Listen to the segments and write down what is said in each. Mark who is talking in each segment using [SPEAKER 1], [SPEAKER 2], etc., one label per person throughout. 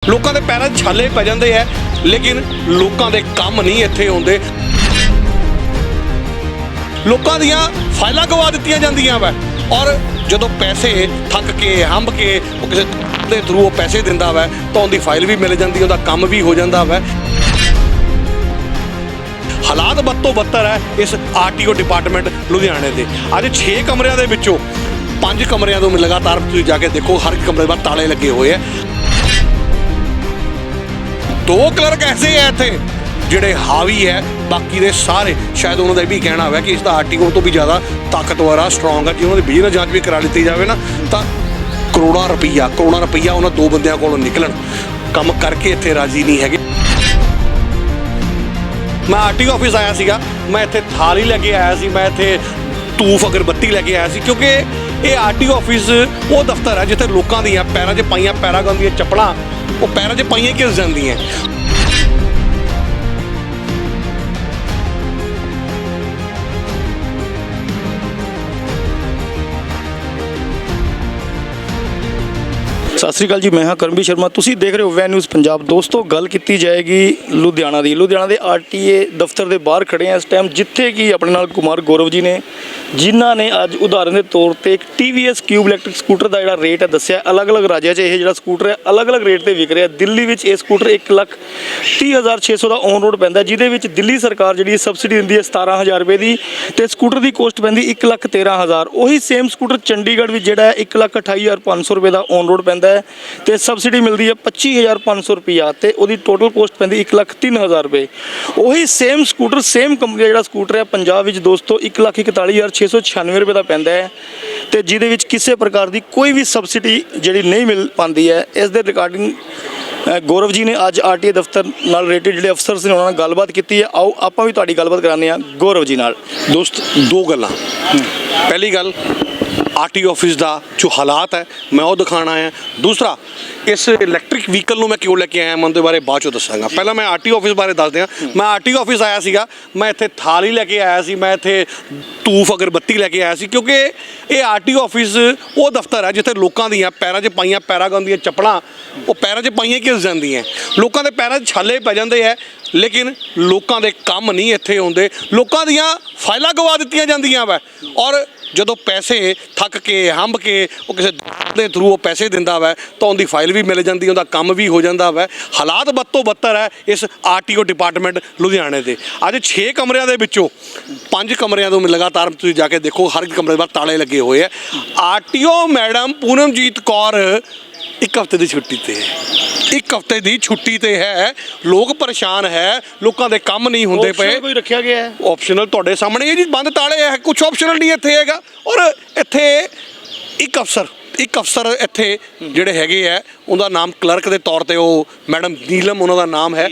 [SPEAKER 1] ਲੋਕਾਂ ਦੇ ਪੈਰਾਂ 'ਚ ਛਾਲੇ ਪੈ ਜਾਂਦੇ ਆ, ਲੇਕਿਨ ਲੋਕਾਂ ਦੇ ਕੰਮ ਨਹੀਂ ਇੱਥੇ ਆਉਂਦੇ। ਲੋਕਾਂ ਦੀਆਂ ਫਾਈਲਾਂ ਗਵਾ ਦਿੱਤੀਆਂ ਜਾਂਦੀਆਂ ਵਾ, ਔਰ ਜਦੋਂ ਪੈਸੇ ਥੱਕ ਕੇ ਹੰਭ ਕੇ ਉਹ ਕਿਸੇ ਦੇ ਥਰੂ ਉਹ ਪੈਸੇ ਦਿੰਦਾ ਵਾ ਤਾਂ ਉਹਦੀ ਫਾਈਲ ਵੀ ਮਿਲ ਜਾਂਦੀ, ਉਹਦਾ ਕੰਮ ਵੀ ਹੋ ਜਾਂਦਾ ਵਾ। ਹਾਲਾਤ ਬਦ ਤੋਂ ਬੱਤਰ ਹੈ ਇਸ ਆਰਟੀਓ ਡਿਪਾਰਟਮੈਂਟ ਲੁਧਿਆਣੇ ਦੇ। ਅੱਜ 6 ਕਮਰਿਆਂ ਦੇ ਵਿੱਚੋਂ 5 ਕਮਰਿਆਂ ਤੋਂ ਲਗਾਤਾਰ ਤੁਸੀਂ ਜਾ ਕੇ ਦੇਖੋ, ਹਰ ਇੱਕ ਕਮਰੇ ਬਾਹਰ ਤਾਲੇ ਲੱਗੇ ਹੋਏ ਆ। 2 ਕਲਰਕ ਐਸੇ ਹੈ ਇੱਥੇ ਜਿਹੜੇ ਹਾਵੀ ਹੈ, ਬਾਕੀ ਦੇ ਸਾਰੇ ਸ਼ਾਇਦ ਉਹਨਾਂ ਦਾ ਇਹ ਵੀ ਕਹਿਣਾ ਹੋਇਆ ਕਿ ਇਸ ਦਾ ਆਰਟੀਓ ਤੋਂ ਵੀ ਜ਼ਿਆਦਾ ਤਾਕਤਵਰ ਆ, ਸਟਰੋਂਗ ਆ। ਜੇ ਉਹਨਾਂ ਦੀ ਬਿਜਨਸ ਜਾਂਚ ਵੀ ਕਰਾ ਲਿੱਤੀ ਜਾਵੇ ਨਾ ਤਾਂ ਕਰੋੜਾਂ ਰੁਪਈਆ ਉਹਨਾਂ 2 ਬੰਦਿਆਂ ਕੋਲੋਂ ਨਿਕਲਣ। ਕੰਮ ਕਰਕੇ ਇੱਥੇ ਰਾਜੀ ਨਹੀਂ ਹੈਗੇ। ਮੈਂ ਆਰਟੀਓ ਆਫਿਸ ਆਇਆ ਸੀਗਾ, ਮੈਂ ਇੱਥੇ ਥਾਲੀ ਲੈ ਕੇ ਆਇਆ ਸੀ, ਮੈਂ ਇੱਥੇ ਧੂਫ ਅਗਰਬੱਤੀ ਲੈ ਕੇ ਆਇਆ ਸੀ, ਕਿਉਂਕਿ ਇਹ ਆਰਟੀਓ ਆਫਿਸ ਉਹ ਦਫ਼ਤਰ ਹੈ ਜਿੱਥੇ ਲੋਕਾਂ ਦੀਆਂ ਪੈਰਾਂ 'ਚ ਪਾਈਆਂ ਪੈਰਾਗਨ ਦੀਆਂ ਚੱਪਲਾਂ ਉਹ ਪੈਰਾਂ 'ਚ ਪਾਈਆਂ ਘਿਸ ਜਾਂਦੀਆਂ।
[SPEAKER 2] ਸਤਿ ਸ਼੍ਰੀ ਅਕਾਲ ਜੀ, ਮੈਂ ਹਾਂ ਕਰਮਵੀਰ ਸ਼ਰਮਾ, ਤੁਸੀਂ ਦੇਖ ਰਹੇ ਹੋ ਵੈਨ ਨਿਊਜ਼ ਪੰਜਾਬ। ਦੋਸਤੋ, ਗੱਲ ਕੀਤੀ ਜਾਏਗੀ ਲੁਧਿਆਣਾ ਦੇ ਆਰਟੀਏ ਦਫ਼ਤਰ ਦੇ ਬਾਹਰ ਖੜੇ ਆ ਇਸ ਟਾਈਮ, ਜਿੱਥੇ ਕਿ ਆਪਣੇ ਨਾਲ ਕੁਮਾਰ ਗੌਰਵ ਜੀ ਨੇ, ਜਿਨ੍ਹਾਂ ਨੇ ਅੱਜ ਉਦਾਹਰਨ ਦੇ ਤੌਰ ਤੇ ਇੱਕ TVS ਕਿਊਬ ਇਲੈਕਟ੍ਰਿਕ ਸਕੂਟਰ ਦਾ ਜਿਹੜਾ ਰੇਟ ਹੈ ਦੱਸਿਆ। ਅਲੱਗ-ਅਲੱਗ ਰਾਜਾਂ 'ਚ ਇਹ ਜਿਹੜਾ ਸਕੂਟਰ ਹੈ ਅਲੱਗ-ਅਲੱਗ ਰੇਟ ਤੇ ਵਿਕ ਰਿਹਾ। ਦਿੱਲੀ ਵਿੱਚ ਇਹ ਸਕੂਟਰ 1,30,600 ਦਾ ਔਨ ਰੋਡ ਪੈਂਦਾ, ਜਿਹਦੇ ਵਿੱਚ ਦਿੱਲੀ ਸਰਕਾਰ ਜਿਹੜੀ ਸਬਸਿਡੀ ਦਿੰਦੀ ਹੈ 17,000 ਰੁਪਏ ਦੀ, ਤੇ ਸਕੂਟਰ ਦੀ ਕੋਸਟ ਪੈਂਦੀ 1,13,000। ਉਹੀ ਸੇਮ ਸਕੂਟਰ ਚੰਡੀਗੜ੍ਹ ਵਿੱਚ ਜਿਹੜਾ ਹੈ 1,28,500 ਰੁਪਏ ਦਾ ਔਨ ਰੋਡ ਪੈਂਦਾ ਹੈ ਤੇ ਸਬਸਿਡੀ ਮਿਲਦੀ ਹੈ 25,500 ਰੁਪਈਆ, ਤੇ ਉਹਦੀ ਟੋਟਲ ਕੋਸਟ ਪੈਂਦੀ 1,03,000 ਰੁਪਏ। ਉਹੀ ਸੇਮ ਸਕੂਟਰ, ਸੇਮ ਕੰਪਨੀ ਦਾ ਜਿਹੜਾ ਸਕੂਟਰ ਹੈ ਪੰਜਾਬ ਵਿੱਚ ਦੋਸਤੋ 1,41,696 ਰੁਪਏ ਦਾ ਪੈਂਦਾ ਹੈ, ਤੇ ਜਿਹਦੇ ਵਿੱਚ ਕਿਸੇ ਪ੍ਰਕਾਰ ਦੀ ਕੋਈ ਵੀ ਸਬਸਿਡੀ ਜਿਹੜੀ ਨਹੀਂ ਮਿਲ ਪਾਉਂਦੀ ਹੈ। ਇਸ ਦੇ ਰਿਗਾਰਡਿੰਗ ਗੌਰਵ ਜੀ ਨੇ ਅੱਜ ਆਰਟੀਏ ਦਫ਼ਤਰ ਨਾਲ ਰਿਲੇਟਡ ਜਿਹੜੇ ਅਫਸਰਸ ਨੇ ਉਹਨਾਂ ਨਾਲ ਗੱਲਬਾਤ ਕੀਤੀ ਹੈ। ਆਓ ਆਪਾਂ ਵੀ ਤੁਹਾਡੀ ਗੱਲਬਾਤ ਕਰਾਉਂਦੇ ਹਾਂ ਗੌਰਵ ਜੀ ਨਾਲ।
[SPEAKER 1] ਦੋਸਤ, 2 ਗੱਲਾਂ। ਪਹਿਲੀ ਗੱਲ, ਆਰਟੀਓ ਆਫਿਸ ਦਾ ਜੋ ਹਾਲਾਤ ਹੈ ਮੈਂ ਉਹ ਦਿਖਾਉਣਾ ਹੈ। ਦੂਸਰਾ, ਇਸ ਇਲੈਕਟ੍ਰਿਕ ਵਹੀਕਲ ਨੂੰ ਮੈਂ ਕਿਉਂ ਲੈ ਕੇ ਆਇਆ ਮੈਂ ਉਹਦੇ ਬਾਰੇ ਬਾਅਦ 'ਚੋਂ ਦੱਸਾਂਗਾ। ਪਹਿਲਾਂ ਮੈਂ ਆਰਟੀਓ ਆਫਿਸ ਬਾਰੇ ਦੱਸ ਦਿਆਂ। ਮੈਂ ਆਰਟੀਓ ਆਫਿਸ ਆਇਆ ਸੀਗਾ, ਮੈਂ ਇੱਥੇ ਥਾਲੀ ਲੈ ਕੇ ਆਇਆ ਸੀ, ਮੈਂ ਇੱਥੇ ਧੂਫ ਅਗਰਬੱਤੀ ਲੈ ਕੇ ਆਇਆ ਸੀ, ਕਿਉਂਕਿ ਇਹ ਆਰਟੀਓ ਆਫਿਸ ਉਹ ਦਫ਼ਤਰ ਹੈ ਜਿੱਥੇ ਲੋਕਾਂ ਦੀਆਂ ਪੈਰਾਂ 'ਚ ਪਾਈਆਂ ਪੈਰਾਗਨ ਦੀਆਂ ਚੱਪਲਾਂ ਉਹ ਪੈਰਾਂ 'ਚ ਪਾਈਆਂ ਘਿਸ ਜਾਂਦੀਆਂ। ਲੋਕਾਂ ਦੇ ਪੈਰਾਂ 'ਚ ਛਾਲੇ ਪੈ ਜਾਂਦੇ ਆ, ਲੇਕਿਨ ਲੋਕਾਂ ਦੇ ਕੰਮ ਨਹੀਂ ਇੱਥੇ ਆਉਂਦੇ। ਲੋਕਾਂ ਦੀਆਂ ਫਾਈਲਾਂ ਗਵਾ ਦਿੱਤੀਆਂ ਜਾਂਦੀਆਂ ਵਾ, ਔਰ ਜਦੋਂ ਪੈਸੇ ਥੱਕ ਕੇ ਹੰਭ ਕੇ ਉਹ ਕਿਸੇ ਦੇ ਥਰੂ ਉਹ ਪੈਸੇ ਦਿੰਦਾ ਵਾ ਤਾਂ ਉਹਦੀ ਫਾਈਲ ਵੀ ਮਿਲ ਜਾਂਦੀ, ਉਹਦਾ ਕੰਮ ਵੀ ਹੋ ਜਾਂਦਾ ਵਾ। ਹਾਲਾਤ ਬਦ ਤੋਂ ਬੱਤਰ ਹੈ ਇਸ ਆਰਟੀਓ ਡਿਪਾਰਟਮੈਂਟ ਲੁਧਿਆਣੇ ਦੇ। ਅੱਜ 6 ਕਮਰਿਆਂ ਦੇ ਵਿੱਚੋਂ 5 ਕਮਰਿਆਂ ਤੋਂ ਲਗਾਤਾਰ ਤੁਸੀਂ ਜਾ ਕੇ ਦੇਖੋ, ਹਰ ਇੱਕ ਕਮਰੇ ਬਾਹਰ ਤਾਲੇ ਲੱਗੇ ਹੋਏ ਆ। ਆਰਟੀਓ ਮੈਡਮ ਪੂਨਮਜੀਤ ਕੌਰ 1 ਹਫ਼ਤੇ ਦੀ ਛੁੱਟੀ ਤੇ ਹੈ। 1 ਹਫ਼ਤੇ ਦੀ ਛੁੱਟੀ ਤੇ ਹੈ। ਲੋਕ ਪਰੇਸ਼ਾਨ ਹੈ, ਲੋਕਾਂ ਦੇ ਕੰਮ ਨਹੀਂ ਹੁੰਦੇ ਪਏ।
[SPEAKER 2] ਕੋਈ ਰੱਖਿਆ ਗਿਆ ਹੈ
[SPEAKER 1] ਆਪਸ਼ਨਲ ਤੁਹਾਡੇ ਸਾਹਮਣੇ ਹੈ ਜੀ, ਬੰਦ ਤਾਲੇ ਹੈ, ਕੁਝ ਆਪਸ਼ਨਲ ਨਹੀਂ ਇੱਥੇ ਹੈਗਾ। ਔਰ ਇੱਥੇ ਇੱਕ ਅਫਸਰ ਇੱਥੇ ਜਿਹੜੇ ਹੈਗੇ ਆ, ਉਹਦਾ ਨਾਮ ਕਲਰਕ ਦੇ ਤੌਰ ਤੇ ਉਹ ਮੈਡਮ ਨੀਲਮ ਉਹਨਾਂ ਦਾ ਨਾਮ ਹੈ।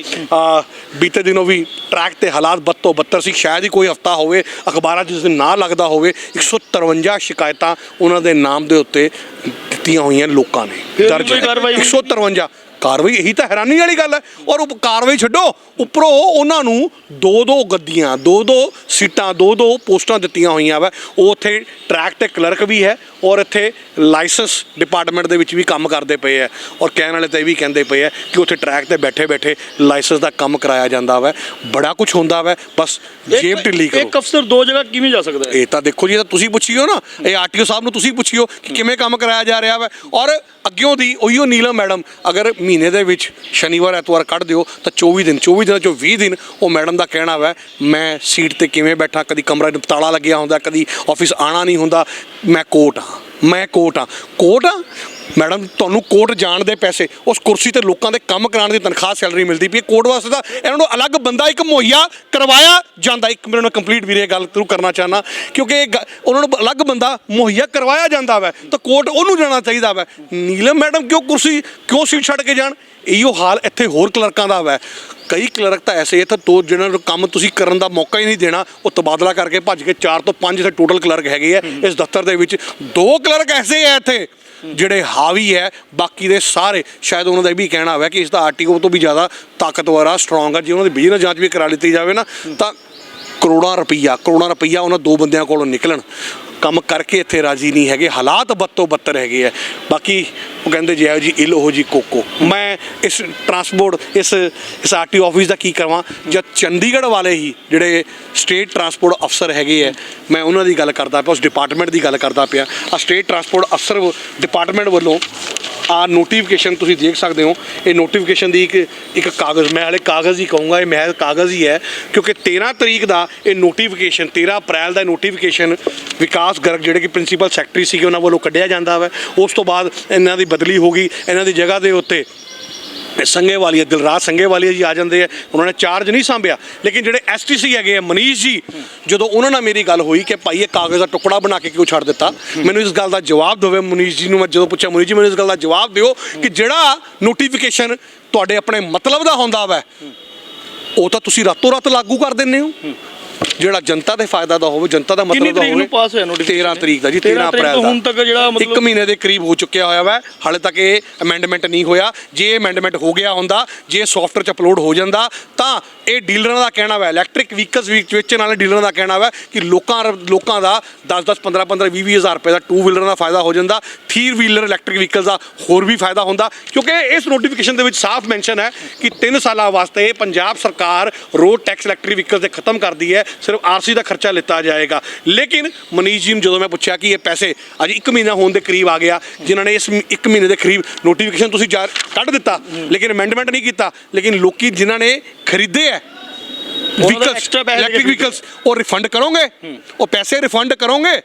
[SPEAKER 1] ਬੀਤੇ ਦਿਨੋਂ ਵੀ ਟਰੈਕ ਤੇ ਹਾਲਾਤ ਬਦ ਤੋਂ ਬੱਤਰ ਸੀ। ਸ਼ਾਇਦ ਹੀ ਕੋਈ ਹਫਤਾ ਹੋਵੇ ਅਖਬਾਰਾਂ 'ਚ ਜਿਸ ਦਿਨ ਨਾ ਲੱਗਦਾ ਹੋਵੇ। 153 ਸ਼ਿਕਾਇਤਾਂ ਉਹਨਾਂ ਦੇ ਨਾਮ ਦੇ ਉੱਤੇ ਦਿੱਤੀਆਂ ਹੋਈਆਂ ਲੋਕਾਂ ਨੇ ਦਰਜ। 153 ਕਾਰਵਾਈ, ਇਹੀ ਤਾਂ ਹੈਰਾਨੀ ਵਾਲੀ ਗੱਲ ਹੈ। ਔਰ ਉਹ ਕਾਰਵਾਈ ਛੱਡੋ, ਉੱਪਰੋਂ ਉਹਨਾਂ ਨੂੰ 2-2 ਗੱਦੀਆਂ, 2-2 ਸੀਟਾਂ, 2-2 ਪੋਸਟਾਂ ਦਿੱਤੀਆਂ ਹੋਈਆਂ ਵਾ। ਉਹ ਉੱਥੇ ਟਰੈਕ ਤੇ ਕਲਰਕ ਵੀ ਹੈ, ਔਰ ਇੱਥੇ ਲਾਇਸੈਂਸ ਡਿਪਾਰਟਮੈਂਟ ਦੇ ਵਿੱਚ ਵੀ ਕੰਮ ਕਰਦੇ ਪਏ ਆ। ਔਰ ਕਹਿਣ ਵਾਲੇ ਤਾਂ ਇਹ ਵੀ ਕਹਿੰਦੇ ਪਏ ਆ ਕਿ ਉੱਥੇ ਟਰੈਕ ਤੇ ਬੈਠੇ ਲਾਇਸੈਂਸ ਦਾ ਕੰਮ ਕਰਾਇਆ ਜਾਂਦਾ ਵਾ। ਬੜਾ ਕੁਝ ਹੁੰਦਾ ਵਾ, ਬਸ ਜੇਬ ਢਿੱਲੀ ਕਰੋ।
[SPEAKER 2] ਇੱਕ ਅਫਸਰ 2 ਜਗ੍ਹਾ ਕਿਵੇਂ ਜਾ ਸਕਦਾ ਹੈ?
[SPEAKER 1] ਇਹ ਤਾਂ ਦੇਖੋ ਜੀ, ਤਾਂ ਤੁਸੀਂ ਪੁੱਛਿਓ ਨਾ, ਇਹ ਆਰਟੀਓ ਸਾਹਿਬ ਨੂੰ ਤੁਸੀਂ ਪੁੱਛਿਓ ਕਿ ਕਿਵੇਂ ਕੰਮ ਕਰਾਇਆ ਜਾ ਰਿਹਾ ਵਾ। ਔਰ ਅੱਗਿਓਂ ਦੀ ਉਹੀਓ ਨੀਲਮ ਮੈਡਮ ਅਗਰ ਮਹੀਨੇ ਦੇ ਵਿੱਚ ਸ਼ਨੀਵਾਰ ਐਤਵਾਰ ਕੱਢ ਦਿਓ ਤਾਂ 24 ਦਿਨਾਂ 'ਚੋਂ 20 ਦਿਨ ਉਹ ਮੈਡਮ ਦਾ ਕਹਿਣਾ ਵਾ ਮੈਂ ਸੀਟ ਤੇ ਕਿਵੇਂ ਬੈਠਾ, ਕਦੀ ਕਮਰਾ ਤਾਲਾ ਲੱਗਿਆ ਹੁੰਦਾ, ਕਦੀ ਆਫਿਸ ਆਉਣਾ ਨਹੀਂ ਹੁੰਦਾ। ਮੈਂ ਕੋਟ ਹਾਂ ਮੈਡਮ, ਤੁਹਾਨੂੰ ਕੋਰਟ ਜਾਣ ਦੇ ਪੈਸੇ, ਉਸ ਕੁਰਸੀ ਤੇ ਲੋਕਾਂ ਦੇ ਕੰਮ ਕਰਾਉਣ ਦੀ ਤਨਖਾਹ ਸੈਲਰੀ ਮਿਲਦੀ ਪਈ। ਕੋਰਟ ਵਾਸਤੇ ਤਾਂ ਇਹਨਾਂ ਨੂੰ ਅਲੱਗ ਬੰਦਾ ਇੱਕ ਮੁਹੱਈਆ ਕਰਵਾਇਆ ਜਾਂਦਾ। ਇੱਕ ਮੇਰੇ ਨਾਲ ਕੰਪਲੀਟ ਵੀਰੇ ਗੱਲ ਥਰੂ ਕਰਨਾ ਚਾਹੁੰਦਾ, ਕਿਉਂਕਿ ਉਹਨਾਂ ਨੂੰ ਅਲੱਗ ਬੰਦਾ ਮੁਹੱਈਆ ਕਰਵਾਇਆ ਜਾਂਦਾ ਵਾ, ਤਾਂ ਕੋਰਟ ਉਹਨੂੰ ਜਾਣਾ ਚਾਹੀਦਾ ਵਾ। ਨੀਲਮ ਮੈਡਮ ਕਿਉਂ ਸੀਟ ਛੱਡ ਕੇ ਜਾਣ? ਇਹੋ ਹਾਲ ਇੱਥੇ ਹੋਰ ਕਲਰਕਾਂ ਦਾ ਵਾ। ਕਈ ਕਲਰਕ ਤਾਂ ਐਸੇ ਇੱਥੇ ਤੋਂ ਜਿਹਨਾਂ ਨੂੰ ਕੰਮ ਤੁਸੀਂ ਕਰਨ ਦਾ ਮੌਕਾ ਹੀ ਨਹੀਂ ਦੇਣਾ, ਉਹ ਤਬਾਦਲਾ ਕਰਕੇ ਭੱਜ ਕੇ 4 ਤੋਂ 5 ਇੱਥੇ ਟੋਟਲ ਕਲਰਕ ਹੈਗੇ ਆ ਇਸ ਦਫ਼ਤਰ ਦੇ ਵਿੱਚ। 2 ਕਲਰਕ ਐਸੇ ਆ ਇੱਥੇ ਜਿਹੜੇ ਹਾਵੀ ਹੈ, ਬਾਕੀ ਦੇ ਸਾਰੇ ਸ਼ਾਇਦ ਉਹਨਾਂ ਦਾ ਇਹ ਵੀ ਕਹਿਣਾ ਹੋਇਆ ਕਿ ਇਸ ਦਾ ਆਰਟੀਓ ਤੋਂ ਵੀ ਜ਼ਿਆਦਾ ਤਾਕਤਵਰ ਆ, ਸਟਰੋਂਗ ਆ। ਜੇ ਉਹਨਾਂ ਦੀ ਬਿਜਨਸ ਜਾਂਚ ਵੀ ਕਰਾ ਲਿੱਤੀ ਜਾਵੇ ਨਾ ਤਾਂ ਕਰੋੜਾਂ ਰੁਪਈਆ ਉਹਨਾਂ 2 ਬੰਦਿਆਂ ਕੋਲੋਂ ਨਿਕਲਣ। ਕੰਮ ਕਰਕੇ ਇੱਥੇ ਰਾਜੀ ਨਹੀਂ ਹੈਗੇ, ਹਾਲਾਤ ਬਦ ਤੋਂ ਬੱਤਰ ਹੈਗੇ ਆ। ਬਾਕੀ ਉਹ ਕਹਿੰਦੇ ਜਿਹੋ ਜੀ ਇਲ ਉਹੋ ਜੀ ਕੋਕੋ। ਮੈਂ ਇਸ ਟਰਾਂਸਪੋਰਟ ਇਸ ਆਰਟੀਓ ਆਫਿਸ ਦਾ ਕੀ ਕਰਾਂ ਜਦ ਚੰਡੀਗੜ੍ਹ ਵਾਲੇ ਹੀ ਜਿਹੜੇ ਸਟੇਟ ਟਰਾਂਸਪੋਰਟ ਅਫਸਰ ਹੈਗੇ ਆ, ਮੈਂ ਉਹਨਾਂ ਦੀ ਗੱਲ ਕਰਦਾ ਪਿਆ, ਉਸ ਡਿਪਾਰਟਮੈਂਟ ਦੀ ਗੱਲ ਕਰਦਾ ਪਿਆ। ਆ ਸਟੇਟ ਟਰਾਂਸਪੋਰਟ ਅਫਸਰ ਡਿਪਾਰਟਮੈਂਟ ਵੱਲੋਂ ਆ ਨੋਟੀਫਿਕੇਸ਼ਨ ਤੁਸੀਂ ਦੇਖ ਸਕਦੇ ਹੋ। ਇਹ ਨੋਟੀਫਿਕੇਸ਼ਨ ਦੀ ਇੱਕ ਕਾਗਜ਼, ਮੈਂ ਹਾਲੇ ਕਾਗਜ਼ ਹੀ ਕਹੂੰਗਾ, ਇਹ ਮਹਿਜ਼ ਕਾਗਜ਼ ਹੀ ਹੈ, ਕਿਉਂਕਿ 13 ਤਰੀਕ ਦਾ ਇਹ ਨੋਟੀਫਿਕੇਸ਼ਨ, 13 ਅਪ੍ਰੈਲ ਦਾ ਨੋਟੀਫਿਕੇਸ਼ਨ ਵਿਕਾਸ ਗਰਗ ਜਿਹੜੇ ਕਿ ਪ੍ਰਿੰਸੀਪਲ ਸੈਕਟਰੀ ਸੀਗੇ ਉਹਨਾਂ ਵੱਲੋਂ ਕੱਢਿਆ ਜਾਂਦਾ ਵਾ। ਉਸ ਤੋਂ ਬਾਅਦ ਇਹਨਾਂ ਦੀ ਬਦਲੀ ਹੋ ਗਈ, ਇਹਨਾਂ ਦੀ ਜਗ੍ਹਾ ਦੇ ਉੱਤੇ ਸੰਘੇਵਾਲੀਆ, ਦਿਲਰਾਜ ਸੰਘੇਵਾਲੀਆ ਜੀ ਆ ਜਾਂਦੇ ਆ। ਉਹਨਾਂ ਨੇ ਚਾਰਜ ਨਹੀਂ ਸਾਂਭਿਆ, ਲੇਕਿਨ ਜਿਹੜੇ STC ਹੈਗੇ ਆ ਮਨੀਸ਼ ਜੀ, ਜਦੋਂ ਉਹਨਾਂ ਨਾਲ ਮੇਰੀ ਗੱਲ ਹੋਈ ਕਿ ਭਾਈ ਇਹ ਕਾਗਜ਼ ਦਾ ਟੁਕੜਾ ਬਣਾ ਕੇ ਕਿਉਂ ਛੱਡ ਦਿੱਤਾ, ਮੈਨੂੰ ਇਸ ਗੱਲ ਦਾ ਜਵਾਬ ਦੇਵੇ। ਮਨੀਸ਼ ਜੀ ਨੂੰ ਮੈਂ ਜਦੋਂ ਪੁੱਛਿਆ, ਮਨੀਸ਼ ਜੀ ਮੈਨੂੰ ਇਸ ਗੱਲ ਦਾ ਜਵਾਬ ਦਿਓ ਕਿ ਜਿਹੜਾ ਨੋਟੀਫਿਕੇਸ਼ਨ ਤੁਹਾਡੇ ਆਪਣੇ ਮਤਲਬ ਦਾ ਹੁੰਦਾ ਵਾ ਉਹ ਤਾਂ ਤੁਸੀਂ ਰਾਤੋਂ ਰਾਤ ਲਾਗੂ ਕਰ ਦਿੰਦੇ ਹੋ। ਜਿਹੜਾ ਜਨਤਾ ਦੇ ਫਾਇਦਾ ਦਾ ਹੋਵੇ, ਜਨਤਾ ਦਾ ਮਤਲਬ ਦਾ ਹੋਵੇ।
[SPEAKER 2] ਪਾਸ ਹੋਇਆ ਨੋਟੀਫਿਕੇਸ਼ਨ 13
[SPEAKER 1] ਤਰੀਕ ਦਾ ਜੀ, 13 ਅਪ੍ਰੈਲ ਦਾ।
[SPEAKER 2] ਹੁਣ ਤੱਕ ਜਿਹੜਾ ਮਤਲਬ
[SPEAKER 1] 1 ਮਹੀਨੇ ਦੇ ਕਰੀਬ ਹੋ ਚੁੱਕਿਆ ਹੋਇਆ ਵਾ, ਹਾਲੇ ਤੱਕ ਇਹ ਅਮੈਂਡਮੈਂਟ ਨਹੀਂ ਹੋਇਆ। ਜੇ ਅਮੈਂਡਮੈਂਟ ਹੋ ਗਿਆ ਹੁੰਦਾ, ਜੇ ਸੌਫਟਵੇਅਰ 'ਚ ਅਪਲੋਡ ਹੋ ਜਾਂਦਾ, ਤਾਂ ਇਹ ਡੀਲਰਾਂ ਦਾ ਕਹਿਣਾ ਵਾ, ਇਲੈਕਟ੍ਰਿਕ ਵਹੀਕਲਸ ਵੇਚਣ ਵਾਲੇ ਡੀਲਰਾਂ ਦਾ ਕਹਿਣਾ ਵਾ ਕਿ ਲੋਕਾਂ ਦਾ 10-10, 15-15, 20-20 ਹਜ਼ਾਰ ਰੁਪਏ ਦਾ 2 ਵੀਲਰ ਦਾ ਫਾਇਦਾ ਹੋ ਜਾਂਦਾ। 3 ਵੀਲਰ ਇਲੈਕਟ੍ਰਿਕ ਵਹੀਕਲਸ ਦਾ ਹੋਰ ਵੀ ਫਾਇਦਾ ਹੁੰਦਾ, ਕਿਉਂਕਿ ਇਸ ਨੋਟੀਫਿਕੇਸ਼ਨ ਦੇ ਵਿੱਚ ਸਾਫ਼ ਮੈਂਸ਼ਨ ਹੈ ਕਿ 3 ਸਾਲਾਂ ਵਾਸਤੇ ਪੰਜਾਬ ਸਰਕਾਰ ਰੋਡ ਟੈਕਸ ਇਲੈਕਟ੍ਰਿਕ ਵਹੀਕਲ ਤੇ ਖਤਮ ਕਰਦੀ ਹੈ, ਸਿਰਫ RC ਦਾ ਖਰਚਾ ਲਿੱਤਾ ਜਾਏਗਾ। ਲੇਕਿਨ ਮਨੀਸ਼ ਜੀ ਨੂੰ ਜਦੋਂ ਮੈਂ ਪੁੱਛਿਆ ਕਿ ਇਹ ਪੈਸੇ ਅੱਜ 1 ਮਹੀਨਾ ਹੋਣ ਦੇ ਕਰੀਬ ਆ ਗਿਆ, ਜਿਨ੍ਹਾਂ ਨੇ ਇਸ 1 ਮਹੀਨੇ ਦੇ ਕਰੀਬ ਨੋਟੀਫਿਕੇਸ਼ਨ ਤੁਸੀਂ ਕੱਢ ਦਿੱਤਾ, ਲੇਕਿਨ ਅਮੈਂਡਮੈਂਟ ਨਹੀਂ ਕੀਤਾ, ਲੇਕਿਨ ਲੋਕੀ ਜਿਨ੍ਹਾਂ ਨੇ ਖਰੀਦੇ ਹੈ ਇਲੈਕਟ੍ਰਿਕ ਵਹੀਕਲਸ, ਉਹ ਰਿਫੰਡ ਕਰੋਗੇ, ਉਹ ਪੈਸੇ ਰਿਫੰਡ ਕਰੋਗੇ?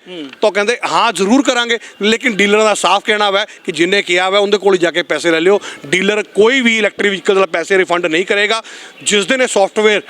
[SPEAKER 1] ਤਾਂ ਕਹਿੰਦੇ ਹਾਂ ਜ਼ਰੂਰ ਕਰਾਂਗੇ। ਲੇਕਿਨ ਡੀਲਰਾਂ ਦਾ ਸਾਫ਼ ਕਹਿਣਾ ਵਾ ਕਿ ਜਿੰਨੇ ਕਿਹਾ ਵਾ ਉਹਦੇ ਕੋਲ ਜਾ ਕੇ ਪੈਸੇ ਲੈ ਲਿਓ। ਡੀਲਰ ਕੋਈ ਵੀ ਇਲੈਕਟ੍ਰਿਕ ਵਹੀਕਲ ਦਾ ਪੈਸੇ ਰਿਫੰਡ ਨਹੀਂ ਕਰੇਗਾ। ਜਿਸ ਦਿਨ ਇਹ ਸੌਫਟਵੇਅਰ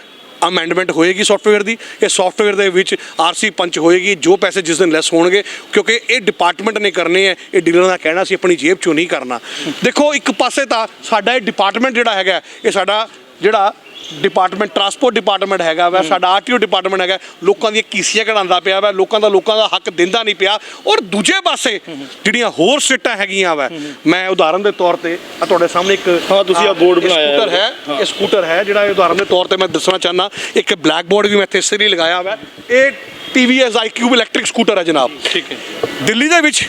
[SPEAKER 1] ਅਮੈਂਡਮੈਂਟ ਹੋਏਗੀ ਸੌਫਟਵੇਅਰ ਦੀ, ਇਹ ਸੌਫਟਵੇਅਰ ਦੇ ਵਿੱਚ RC ਪੰਚ ਹੋਏਗੀ, ਜੋ ਪੈਸੇ ਜਿਸ ਦਿਨ ਲੈਸ ਹੋਣਗੇ, ਕਿਉਂਕਿ ਇਹ ਡਿਪਾਰਟਮੈਂਟ ਨੇ ਕਰਨੇ ਹੈ, ਇਹ ਡੀਲਰਾਂ ਦਾ ਕਹਿਣਾ ਸੀ ਆਪਣੀ ਜੇਬ ਚੋਂ ਨਹੀਂ ਕਰਨਾ। ਦੇਖੋ ਇੱਕ ਪਾਸੇ ਤਾਂ ਸਾਡਾ ਇਹ ਡਿਪਾਰਟਮੈਂਟ ਜਿਹੜਾ ਹੈਗਾ, ਇਹ ਸਾਡਾ ਜਿਹੜਾ ਡਿਪਾਰਟਮੈਂਟ ਟਰਾਂਸਪੋਰਟ ਡਿਪਾਰਟਮੈਂਟ ਹੈਗਾ ਵਾ, ਸਾਡਾ RTO ਡਿਪਾਰਟਮੈਂਟ ਹੈਗਾ, ਲੋਕਾਂ ਦੀਆਂ ਕੀਸੀਆਂ ਕਢਾਉਂਦਾ ਪਿਆ ਵਾ, ਲੋਕਾਂ ਦਾ ਹੱਕ ਦਿੰਦਾ ਨਹੀਂ ਪਿਆ। ਔਰ ਦੂਜੇ ਪਾਸੇ ਜਿਹੜੀਆਂ ਹੋਰ ਸਟੇਟਾਂ ਹੈਗੀਆਂ ਵਾ, ਮੈਂ ਉਦਾਹਰਨ ਦੇ ਤੌਰ ਤੇ ਤੁਹਾਡੇ ਸਾਹਮਣੇ ਇੱਕ
[SPEAKER 2] ਤੁਸੀਂ ਆ ਬੋਰਡ ਬਣਾਇਆ
[SPEAKER 1] ਸਕੂਟਰ ਹੈ, ਇਹ ਸਕੂਟਰ ਹੈ ਜਿਹੜਾ ਉਦਾਹਰਨ ਦੇ ਤੌਰ ਤੇ ਮੈਂ ਦੱਸਣਾ ਚਾਹੁੰਦਾ। ਇੱਕ ਬਲੈਕ ਬੋਰਡ ਵੀ ਮੈਂ ਇੱਥੇ ਸਿਰ ਹੀ ਲਗਾਇਆ ਵਾ। ਇਹ TVS iQube ਇਲੈਕਟ੍ਰਿਕ ਸਕੂਟਰ ਹੈ ਜਨਾਬ।
[SPEAKER 2] ਠੀਕ ਹੈ।
[SPEAKER 1] ਦਿੱਲੀ ਦੇ ਵਿੱਚ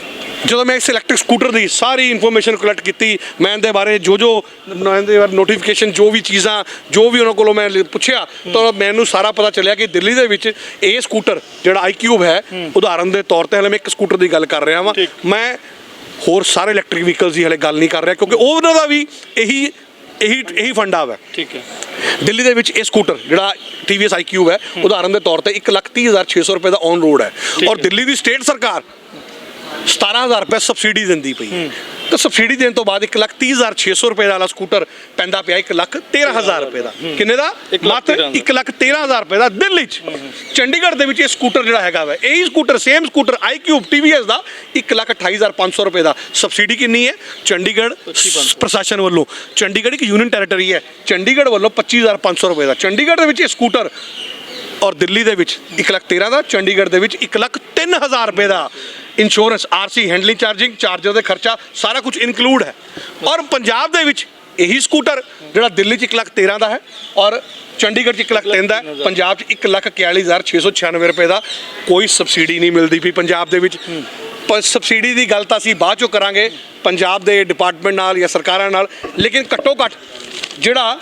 [SPEAKER 1] ਜਦੋਂ ਮੈਂ ਇਸ ਇਲੈਕਟ੍ਰਿਕ ਸਕੂਟਰ ਦੀ ਸਾਰੀ ਇਨਫੋਰਮੇਸ਼ਨ ਕਲੈਕਟ ਕੀਤੀ, ਮੈਂ ਇਹਦੇ ਬਾਰੇ ਜੋ ਇਹਦੇ ਬਾਰੇ ਨੋਟੀਫਿਕੇਸ਼ਨ, ਜੋ ਵੀ ਚੀਜ਼ਾਂ, ਜੋ ਵੀ ਉਹਨਾਂ ਕੋਲੋਂ ਮੈਂ ਪੁੱਛਿਆ, ਤਾਂ ਮੈਨੂੰ ਸਾਰਾ ਪਤਾ ਚੱਲਿਆ ਕਿ ਦਿੱਲੀ ਦੇ ਵਿੱਚ ਇਹ ਸਕੂਟਰ ਜਿਹੜਾ iQube ਹੈ, ਉਦਾਹਰਨ ਦੇ ਤੌਰ ਤੇ, ਹਲੇ ਮੈਂ ਇੱਕ ਸਕੂਟਰ ਦੀ ਗੱਲ ਕਰ ਰਿਹਾ ਵਾਂ, ਮੈਂ ਹੋਰ ਸਾਰੇ ਇਲੈਕਟ੍ਰਿਕ ਵਹੀਕਲਸ ਦੀ ਹਲੇ ਗੱਲ ਨਹੀਂ ਕਰ ਰਿਹਾ, ਕਿਉਂਕਿ ਉਹਨਾਂ ਦਾ ਵੀ ਇਹੀ ਫੰਡਾ ਵਾ। ਠੀਕ ਹੈ। ਦਿੱਲੀ ਦੇ ਵਿੱਚ ਇਹ ਸਕੂਟਰ ਜਿਹੜਾ TVS iQube ਹੈ, ਉਦਾਹਰਨ ਦੇ ਤੌਰ ਤੇ 1,30,600 ਰੁਪਏ ਦਾ ਔਨ ਰੋਡ ਹੈ, ਔਰ ਦਿੱਲੀ ਦੀ ਸਟੇਟ ਸਰਕਾਰ 17,000 ਰੁਪਏ ਸਬਸਿਡੀ ਦਿੰਦੀ ਪਈ। ਤਾਂ ਸਬਸਿਡੀ ਦੇਣ ਤੋਂ ਬਾਅਦ 1,30,600 ਰੁਪਏ ਵਾਲਾ ਸਕੂਟਰ ਪੈਂਦਾ ਪਿਆ 1,13,000 ਰੁਪਏ ਦਾ। ਕਿੰਨੇ ਦਾ? ਮਾਤਰ 1,13,000 ਰੁਪਏ ਦਾ ਦਿੱਲੀ 'ਚ। ਚੰਡੀਗੜ੍ਹ ਦੇ ਵਿੱਚ ਇਹ ਸਕੂਟਰ ਜਿਹੜਾ ਹੈਗਾ ਵਾ, ਇਹੀ scooter, same scooter iQube TVS ਦਾ 1,28,500 ਰੁਪਏ ਦਾ। ਸਬਸਿਡੀ ਕਿੰਨੀ ਹੈ? ਚੰਡੀਗੜ੍ਹ ਪ੍ਰਸ਼ਾਸਨ ਵੱਲੋਂ, ਚੰਡੀਗੜ੍ਹ ਇੱਕ ਯੂਨੀਅਨ ਟੈਰੀਟਰੀ ਹੈ, ਚੰਡੀਗੜ੍ਹ ਵੱਲੋਂ 25,500 ਰੁਪਏ ਦਾ। ਚੰਡੀਗੜ੍ਹ ਦੇ ਵਿੱਚ ਇਹ ਸਕੂਟਰ, ਔਰ ਦਿੱਲੀ ਦੇ ਵਿੱਚ 1,13,000 ਦਾ, ਚੰਡੀਗੜ੍ਹ ਦੇ ਵਿੱਚ 1,03,000 ਰੁਪਏ ਦਾ। ਇੰਸ਼ੋਰੈਂਸ, RC, ਹੈਂਡਲਿੰਗ ਚਾਰਜਰ ਦੇ ਖਰਚਾ ਸਾਰਾ ਕੁਝ ਇਨਕਲੂਡ ਹੈ। ਔਰ ਪੰਜਾਬ ਦੇ ਵਿੱਚ ਇਹੀ ਸਕੂਟਰ ਜਿਹੜਾ ਦਿੱਲੀ 'ਚ 1,13,000 ਦਾ ਹੈ, ਔਰ ਚੰਡੀਗੜ੍ਹ 'ਚ 1,03,000 ਦਾ ਹੈ, ਪੰਜਾਬ 'ਚ 1,41,696 ਰੁਪਏ ਦਾ। ਕੋਈ ਸਬਸਿਡੀ ਨਹੀਂ ਮਿਲਦੀ ਪਈ ਪੰਜਾਬ ਦੇ ਵਿੱਚ। ਪਰ ਸਬਸਿਡੀ ਦੀ ਗੱਲ ਤਾਂ ਅਸੀਂ ਬਾਅਦ 'ਚੋਂ ਕਰਾਂਗੇ ਪੰਜਾਬ ਦੇ ਡਿਪਾਰਟਮੈਂਟ ਨਾਲ ਜਾਂ ਸਰਕਾਰਾਂ ਨਾਲ, ਲੇਕਿਨ ਘੱਟੋ ਘੱਟ ਜਿਹੜਾ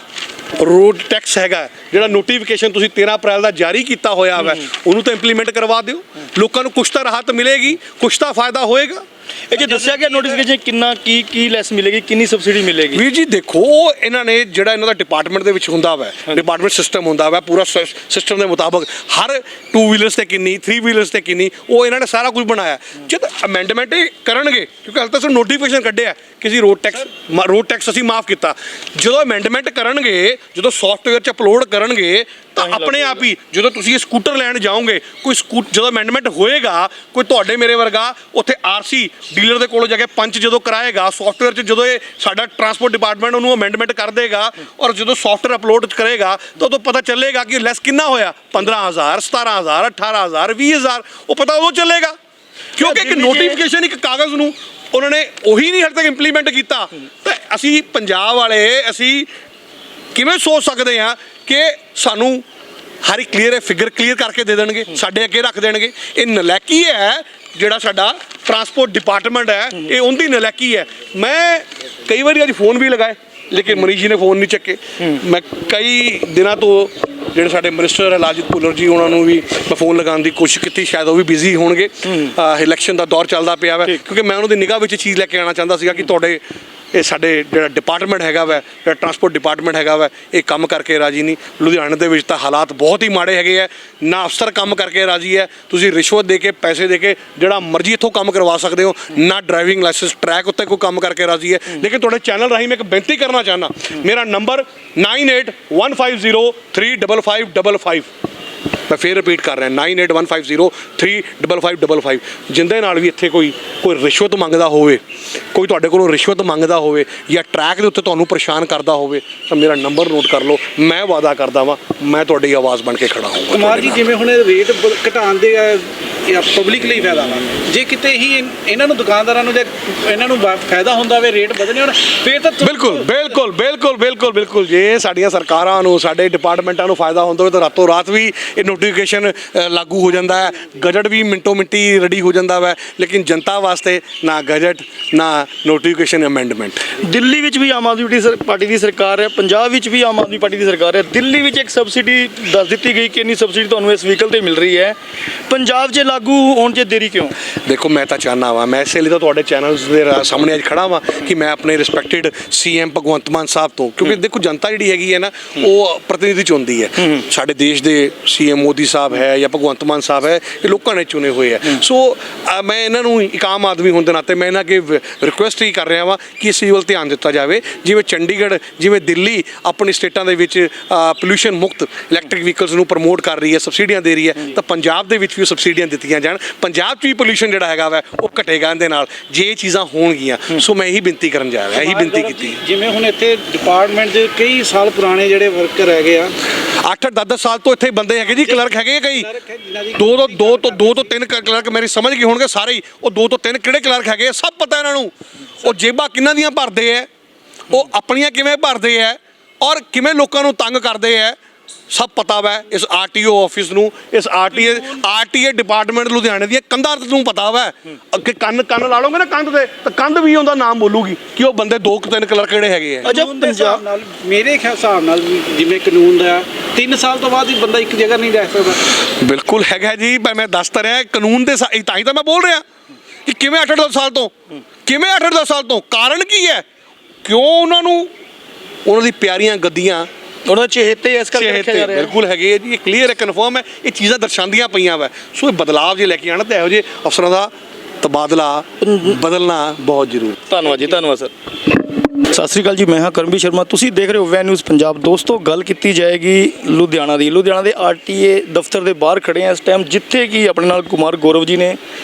[SPEAKER 1] ਰੋਡ ਟੈਕਸ ਹੈਗਾ, ਜਿਹੜਾ ਨੋਟੀਫਿਕੇਸ਼ਨ ਤੁਸੀਂ 13 ਅਪ੍ਰੈਲ ਦਾ ਜਾਰੀ ਕੀਤਾ ਹੋਇਆ ਵਾ, ਉਹਨੂੰ ਤਾਂ ਇੰਪਲੀਮੈਂਟ ਕਰਵਾ ਦਿਓ। ਲੋਕਾਂ ਨੂੰ ਕੁਛ ਤਾਂ ਰਾਹਤ ਮਿਲੇਗੀ, ਕੁਛ ਤਾਂ ਫਾਇਦਾ ਹੋਏਗਾ।
[SPEAKER 2] ਇਹ ਜੇ ਦੱਸਿਆ ਗਿਆ ਨੋਟੀਫਿਕੇਸ਼ਨ ਕਿੰਨਾ ਕੀ ਲੈਸ ਮਿਲੇਗੀ, ਕਿੰਨੀ ਸਬਸਿਡੀ ਮਿਲੇਗੀ?
[SPEAKER 1] ਵੀਰ ਜੀ ਦੇਖੋ, ਇਹਨਾਂ ਨੇ ਜਿਹੜਾ ਇਹਨਾਂ ਦਾ ਡਿਪਾਰਟਮੈਂਟ ਦੇ ਵਿੱਚ ਹੁੰਦਾ ਵਾ, ਡਿਪਾਰਟਮੈਂਟ ਸਿਸਟਮ ਹੁੰਦਾ ਵਾ, ਪੂਰਾ ਸਿਸਟਮ ਦੇ ਮੁਤਾਬਕ ਹਰ 2 ਵੀਲਰਸ ਤੇ ਕਿੰਨੀ, 3 ਵੀਲਰਸ ਤੇ ਕਿੰਨੀ, ਉਹ ਇਹਨਾਂ ਨੇ ਸਾਰਾ ਕੁਝ ਬਣਾਇਆ। ਜਦ ਅਮੈਂਡਮੈਂਟ ਕਰਨਗੇ, ਕਿਉਂਕਿ ਹਾਲੇ ਤੱਕ ਨੋਟੀਫਿਕੇਸ਼ਨ ਕੱਢਿਆ ਕਿ ਅਸੀਂ ਰੋਡ ਟੈਕਸ ਅਸੀਂ ਮਾਫ ਕੀਤਾ, ਜਦੋਂ ਅਮੈਂਡਮੈਂਟ ਕਰਨਗੇ, ਜਦੋਂ ਸੌਫਟਵੇਅਰ 'ਚ ਅਪਲੋਡ ਕਰਨਗੇ, ਤਾਂ ਆਪਣੇ ਆਪ ਹੀ ਜਦੋਂ ਤੁਸੀਂ ਇਹ ਸਕੂਟਰ ਲੈਣ ਜਾਓਗੇ, ਜਦੋਂ ਅਮੈਂਡਮੈਂਟ ਹੋਏਗਾ, ਕੋਈ ਤੁਹਾਡੇ ਮੇਰੇ ਵਰਗਾ ਉੱਥੇ RC ਡੀਲਰ ਦੇ ਕੋਲੋਂ ਜਾ ਕੇ ਪੰਚ ਜਦੋਂ ਕਰਾਏਗਾ ਸੌਫਟਵੇਅਰ 'ਚ, ਜਦੋਂ ਇਹ ਸਾਡਾ ਟਰਾਂਸਪੋਰਟ ਡਿਪਾਰਟਮੈਂਟ ਉਹਨੂੰ ਅਮੈਂਡਮੈਂਟ ਕਰ ਦੇਗਾ, ਔਰ ਜਦੋਂ ਸੌਫਟਵੇਅਰ ਅਪਲੋਡ ਕਰੇਗਾ, ਤਾਂ ਉਦੋਂ ਪਤਾ ਚੱਲੇਗਾ ਕਿ ਲੈਸ ਕਿੰਨਾ ਹੋਇਆ, 15,000, 17,000, 18,000, 20,000, ਉਹ ਪਤਾ ਉਦੋਂ ਚੱਲੇਗਾ। ਕਿਉਂਕਿ ਇੱਕ ਨੋਟੀਫਿਕੇਸ਼ਨ, ਇੱਕ ਕਾਗਜ਼ ਨੂੰ ਉਹਨਾਂ ਨੇ ਉਹੀ ਨਹੀਂ ਹਜੇ ਤੱਕ ਇੰਪਲੀਮੈਂਟ ਕੀਤਾ। ਤਾਂ ਅਸੀਂ ਪੰਜਾਬ ਵਾਲੇ, ਅਸੀਂ ਕਿਵੇਂ ਸੋਚ ਸਕਦੇ ਹਾਂ ਕਿ ਸਾਨੂੰ ਹਰ ਇੱਕ ਕਲੀਅਰ ਹੈ, ਫਿਗਰ ਕਲੀਅਰ ਕਰਕੇ ਦੇ ਦੇਣਗੇ, ਸਾਡੇ ਅੱਗੇ ਰੱਖ ਦੇਣਗੇ। ਇਹ ਨਲਾਇਕੀ ਹੈ ਜਿਹੜਾ ਸਾਡਾ ਟਰਾਂਸਪੋਰਟ ਡਿਪਾਰਟਮੈਂਟ ਹੈ, ਇਹ ਉਹਦੀ ਨਲਾਇਕੀ ਹੈ। ਮੈਂ ਕਈ ਵਾਰੀ ਅੱਜ ਫੋਨ ਵੀ ਲਗਾਏ ਲੇਕਿਨ ਮਨੀਸ਼ ਜੀ ਨੇ ਫੋਨ ਨਹੀਂ ਚੱਕੇ। ਮੈਂ ਕਈ ਦਿਨਾਂ ਤੋਂ ਜਿਹੜੇ ਸਾਡੇ ਮਿਨਿਸਟਰ ਹੈ ਲਾਲਜੀਤ ਭੁੱਲਰ ਜੀ, ਉਹਨਾਂ ਨੂੰ ਵੀ ਮੈਂ ਫੋਨ ਲਗਾਉਣ ਦੀ ਕੋਸ਼ਿਸ਼ ਕੀਤੀ, ਸ਼ਾਇਦ ਉਹ ਵੀ ਬਿਜ਼ੀ ਹੋਣਗੇ। ਇਲੈਕਸ਼ਨ ਦਾ ਦੌਰ ਚੱਲਦਾ ਪਿਆ ਵਾ, ਕਿਉਂਕਿ ਮੈਂ ਉਹਨਾਂ ਦੀ ਨਿਗਾਹ ਵਿੱਚ ਚੀਜ਼ ਲੈ ਕੇ ਆਉਣਾ ਚਾਹੁੰਦਾ ਸੀਗਾ ਕਿ ਤੁਹਾਡੇ ਇਹ ਸਾਡੇ ਜਿਹੜਾ ਡਿਪਾਰਟਮੈਂਟ ਹੈਗਾ ਵਾ, ਜਿਹੜਾ ਟਰਾਂਸਪੋਰਟ ਡਿਪਾਰਟਮੈਂਟ ਹੈਗਾ ਵਾ, ਇਹ ਕੰਮ ਕਰਕੇ ਰਾਜੀ ਨਹੀਂ। ਲੁਧਿਆਣੇ ਦੇ ਵਿੱਚ ਤਾਂ ਹਾਲਾਤ ਬਹੁਤ ਹੀ ਮਾੜੇ ਹੈਗੇ ਆ, ਨਾ ਅਫਸਰ ਕੰਮ ਕਰਕੇ ਰਾਜੀ ਹੈ। ਤੁਸੀਂ ਰਿਸ਼ਵਤ ਦੇ ਕੇ, ਪੈਸੇ ਦੇ ਕੇ ਜਿਹੜਾ ਮਰਜ਼ੀ ਇੱਥੋਂ ਕੰਮ ਕਰਵਾ ਸਕਦੇ ਹੋ, ਨਾ ਡਰਾਈਵਿੰਗ ਲਾਇਸੈਂਸ ਟਰੈਕ ਉੱਤੇ ਕੋਈ ਕੰਮ ਕਰਕੇ ਰਾਜੀ ਹੈ। ਲੇਕਿਨ ਤੁਹਾਡੇ ਚੈਨਲ ਰਾਹੀਂ ਮੈਂ ਇੱਕ ਬੇਨਤੀ ਕਰਨਾ ਚਾਹੁੰਦਾ, ਮੇਰਾ ਨੰਬਰ 9815035555, ਮੈਂ ਫੇਰ ਰਿਪੀਟ ਕਰ ਰਿਹਾ 9815035555। ਜਿੰਦੇ ਨਾਲ ਵੀ ਇੱਥੇ ਕੋਈ ਰਿਸ਼ਵਤ ਮੰਗਦਾ ਹੋਵੇ, ਕੋਈ ਤੁਹਾਡੇ ਕੋਲੋਂ ਰਿਸ਼ਵਤ ਮੰਗਦਾ ਹੋਵੇ ਜਾਂ ਟਰੈਕ ਦੇ ਉੱਤੇ ਤੁਹਾਨੂੰ ਪਰੇਸ਼ਾਨ ਕਰਦਾ ਹੋਵੇ ਤਾਂ ਮੇਰਾ ਨੰਬਰ ਨੋਟ ਕਰ ਲਓ। ਮੈਂ ਵਾਅਦਾ ਕਰਦਾ ਵਾਂ ਮੈਂ ਤੁਹਾਡੀ ਆਵਾਜ਼ ਬਣ ਕੇ ਖੜਾ ਹੋਊਂਗਾ।
[SPEAKER 3] ਕੁਮਾਰ ਜੀ, ਜਿਵੇਂ ਹੁਣ ਰੇਟ ਘਟਾਉਣ ਦੇ ਪਬਲਿਕ ਲਈ ਫਾਇਦਾ ਵਾ, ਜੇ ਕਿਤੇ ਹੀ ਇਹਨਾਂ ਨੂੰ ਦੁਕਾਨਦਾਰਾਂ ਨੂੰ ਜੇ ਇਹਨਾਂ ਨੂੰ ਫਾਇਦਾ ਹੁੰਦਾ ਵੇ ਰੇਟ ਵਧਣੇ ਹੋਣ ਫਿਰ ਤਾਂ ਬਿਲਕੁਲ ਜੇ ਸਾਡੀਆਂ ਸਰਕਾਰਾਂ ਨੂੰ, ਸਾਡੇ ਡਿਪਾਰਟਮੈਂਟਾਂ ਨੂੰ ਫਾਇਦਾ ਹੁੰਦਾ ਹੋਵੇ ਤਾਂ ਰਾਤੋਂ ਰਾਤ ਵੀ ਇਹ ਨੋਟੀਫਿਕੇਸ਼ਨ ਲਾਗੂ ਹੋ ਜਾਂਦਾ ਹੈ, ਗਜਟ ਵੀ ਮਿੰਟੋ ਮਿੰਟੀ ਰੈਡੀ ਹੋ ਜਾਂਦਾ ਵਾ। ਲੇਕਿਨ ਜਨਤਾ ਵਾਸਤੇ ਨਾ ਗਜਟ ਨਾ ਨੋਟੀਫਿਕੇਸ਼ਨ ਅਮੈਂਡਮੈਂਟ।
[SPEAKER 2] ਦਿੱਲੀ ਵਿੱਚ ਵੀ ਆਮ ਆਦਮੀ ਪਾਰਟੀ ਦੀ ਸਰਕਾਰ ਹੈ, ਪੰਜਾਬ ਵਿੱਚ ਵੀ ਆਮ ਆਦਮੀ ਪਾਰਟੀ ਦੀ ਸਰਕਾਰ ਹੈ। ਦਿੱਲੀ ਵਿੱਚ ਇੱਕ ਸਬਸਿਡੀ ਦੱਸ ਦਿੱਤੀ ਗਈ ਕਿ ਇੰਨੀ ਸਬਸਿਡੀ ਤੁਹਾਨੂੰ ਇਸ ਵਹੀਕਲ ਤੇ ਮਿਲ ਰਹੀ ਹੈ, ਪੰਜਾਬ 'ਚ ਲਾਗੂ ਹੋਣ 'ਚ ਦੇਰੀ ਕਿਉਂ?
[SPEAKER 1] ਦੇਖੋ, ਮੈਂ ਤਾਂ ਚਾਹੁੰਦਾ ਵਾਂ, ਮੈਂ ਇਸੇ ਲਈ ਤਾਂ ਤੁਹਾਡੇ ਚੈਨਲਸ ਦੇ ਸਾਹਮਣੇ ਅੱਜ ਖੜਾ ਵਾਂ ਕਿ ਮੈਂ ਆਪਣੇ ਰਿਸਪੈਕਟਡ ਸੀਐਮ ਭਗਵੰਤ ਮਾਨ ਸਾਹਿਬ ਤੋਂ, ਕਿਉਂਕਿ ਦੇਖੋ ਜਨਤਾ ਜਿਹੜੀ ਹੈਗੀ ਹੈ ਨਾ, ਉਹ ਪ੍ਰਤੀਨਿਧੀ ਚੁਣਦੀ ਹੈ। ਸਾਡੇ ਦੇਸ਼ ਦੇ ਸੀਐਮ ਮੋਦੀ ਸਾਹਿਬ ਹੈ ਜਾਂ ਭਗਵੰਤ ਮਾਨ ਸਾਹਿਬ ਹੈ, ਇਹ ਲੋਕਾਂ ਨੇ ਚੁਣੇ ਹੋਏ ਹੈ। ਸੋ ਮੈਂ ਇਹਨਾਂ ਨੂੰ ਇੱਕ ਆਮ ਆਦਮੀ ਹੋਣ ਦੇ ਨਾਤੇ ਮੈਂ ਇਹਨਾਂ ਅੱਗੇ ਰਿਕੁਐਸਟ ਹੀ ਕਰ ਰਿਹਾ ਵਾਂ ਕਿ ਇਸ ਵੱਲ ਧਿਆਨ ਦਿੱਤਾ ਜਾਵੇ। ਜਿਵੇਂ ਚੰਡੀਗੜ੍ਹ, ਜਿਵੇਂ ਦਿੱਲੀ ਆਪਣੀ ਸਟੇਟਾਂ ਦੇ ਵਿੱਚ ਪੋਲਿਊਸ਼ਨ ਮੁਕਤ ਇਲੈਕਟ੍ਰਿਕ ਵਹੀਕਲਸ ਨੂੰ ਪ੍ਰਮੋਟ ਕਰ ਰਹੀ ਹੈ, ਸਬਸਿਡੀਆਂ ਦੇ ਰਹੀ ਹੈ, ਤਾਂ ਪੰਜਾਬ ਦੇ ਵਿੱਚ ਵੀ ਸਬਸਿਡੀਆਂ ਦਿੱਤੀਆਂ ਜਾਣ। ਪੰਜਾਬ 'ਚ ਵੀ ਪੋਲਿਊਸ਼ਨ ਜਿਹੜਾ ਹੈਗਾ ਵਾ ਉਹ ਘਟੇਗਾ ਇਹਦੇ ਨਾਲ, ਜੇ ਇਹ ਚੀਜ਼ਾਂ ਹੋਣਗੀਆਂ। ਸੋ ਮੈਂ ਇਹੀ ਬੇਨਤੀ ਕਰਨ ਜਾ ਰਿਹਾ, ਇਹੀ ਬੇਨਤੀ ਕੀਤੀ।
[SPEAKER 3] ਜਿਵੇਂ ਹੁਣ ਇੱਥੇ ਡਿਪਾਰਟਮੈਂਟ ਦੇ ਕਈ ਸਾਲ ਪੁਰਾਣੇ ਜਿਹੜੇ ਵਰਕਰ ਹੈਗੇ ਆ,
[SPEAKER 1] 8-10 ਸਾਲ ਤੋਂ ਇੱਥੇ ਬੰਦੇ ਹੈਗੇ ਜੀ, ਕਲਰਕ ਹੈਗੇ ਕਈ, ਦੋ ਤੋਂ ਤਿੰਨ ਕਲਰਕ ਮੇਰੀ ਸਮਝ ਗਏ ਹੋਣਗੇ ਸਾਰੇ ਹੀ। ਉਹ 2 ਤੋਂ 3 ਕਿਹੜੇ ਕਲਰਕ ਹੈਗੇ ਸਭ ਪਤਾ ਇਹਨਾਂ ਨੂੰ। ਉਹ ਜੇਬਾਂ ਕਿਹਨਾਂ ਦੀਆਂ ਭਰਦੇ ਹੈ, ਉਹ ਆਪਣੀਆਂ ਕਿਵੇਂ ਭਰਦੇ ਹੈ ਔਰ ਕਿਵੇਂ ਲੋਕਾਂ ਨੂੰ ਤੰਗ ਕਰਦੇ ਹੈ, ਸਭ ਪਤਾ ਵਾ ਇਸ ਆਰਟੀਓ ਆਫਿਸ ਨੂੰ, ਇਸ ਆਰਟੀਏ ਡਿਪਾਰਟਮੈਂਟ ਲੁਧਿਆਣੇ ਦੀਆਂ ਕੰਧਾਂ ਨੂੰ ਪਤਾ ਵਾ। ਅੱਗੇ ਕੰਨ ਲਾ ਲਓਗੇ ਨਾ ਕੰਧ ਤੇ, ਤਾਂ ਕੰਧ ਵੀ ਉਹਦਾ ਨਾਮ ਬੋਲੂਗੀ ਕਿ ਉਹ ਬੰਦੇ 2-3 ਕਲਰਕ ਕਿਹੜੇ ਹੈਗੇ ਆ।
[SPEAKER 2] ਅੱਛਾ, ਪੰਜਾਬ
[SPEAKER 3] ਨਾਲ ਮੇਰੇ ਹਿਸਾਬ ਨਾਲ ਜਿਵੇਂ ਕਾਨੂੰਨ ਦਾ 3 ਸਾਲ ਤੋਂ ਬਾਅਦ ਹੀ ਬੰਦਾ ਇੱਕ ਜਗ੍ਹਾ ਨਹੀਂ ਰਹਿ ਸਕਦਾ।
[SPEAKER 1] ਬਿਲਕੁਲ ਹੈਗਾ ਜੀ, ਮੈਂ ਦੱਸ ਤਾਂ ਰਿਹਾ ਕਾਨੂੰਨ ਦੇ ਤਾਂ ਹੀ ਤਾਂ ਮੈਂ ਬੋਲ ਰਿਹਾ ਕਿ ਕਿਵੇਂ 8-10 ਸਾਲ ਤੋਂ, ਕਿਵੇਂ 8-10 ਸਾਲ ਤੋਂ, ਕਾਰਨ ਕੀ ਹੈ, ਕਿਉਂ ਉਹਨਾਂ ਨੂੰ ਉਹਨਾਂ ਦੀ ਪਿਆਰੀਆਂ ਗੱਦੀਆਂ,
[SPEAKER 2] ਉਹਨਾਂ ਚਹੇਤੇ ਇਸ ਕਰਕੇ ਰੱਖਿਆ ਜਾ ਰਿਹਾ।
[SPEAKER 1] ਬਿਲਕੁਲ ਹੈਗੇ ਜੀ, ਇਹ ਕਲੀਅਰ ਹੈ, ਕਨਫਰਮ ਹੈ, ਇਹ ਚੀਜ਼ਾਂ ਦਰਸਾਉਂਦੀਆਂ ਪਈਆਂ ਵਾ। ਸੋ ਇਹ ਬਦਲਾਵ ਜੇ ਲੈ ਕੇ ਆਉਣਾ ਤਾਂ ਇਹੋ ਜਿਹੇ ਅਫਸਰਾਂ ਦਾ ਤਬਾਦਲਾ ਬਦਲਣਾ ਬਹੁਤ ਜ਼ਰੂਰੀ।
[SPEAKER 2] ਧੰਨਵਾਦ ਜੀ, ਧੰਨਵਾਦ ਸਰ। ਸਤਿ ਸ੍ਰੀ ਅਕਾਲ ਜੀ, ਮੈਂ ਹਾਂ ਕਰਮਵੀਰ ਸ਼ਰਮਾ, ਤੁਸੀਂ ਦੇਖ ਰਹੇ ਹੋ ਵੈ ਨਿਊਜ਼ ਪੰਜਾਬ। ਦੋਸਤੋ, ਗੱਲ ਕੀਤੀ ਜਾਏਗੀ ਲੁਧਿਆਣਾ ਦੀ। ਲੁਧਿਆਣਾ ਦੇ ਆਰਟੀਏ ਦਫ਼ਤਰ ਦੇ ਬਾਹਰ ਖੜੇ ਆ ਇਸ ਟਾਈਮ, ਜਿੱਥੇ ਕਿ ਆਪਣੇ ਨਾਲ ਕੁਮਾਰ ਗੌਰਵ ਜੀ ਨੇ,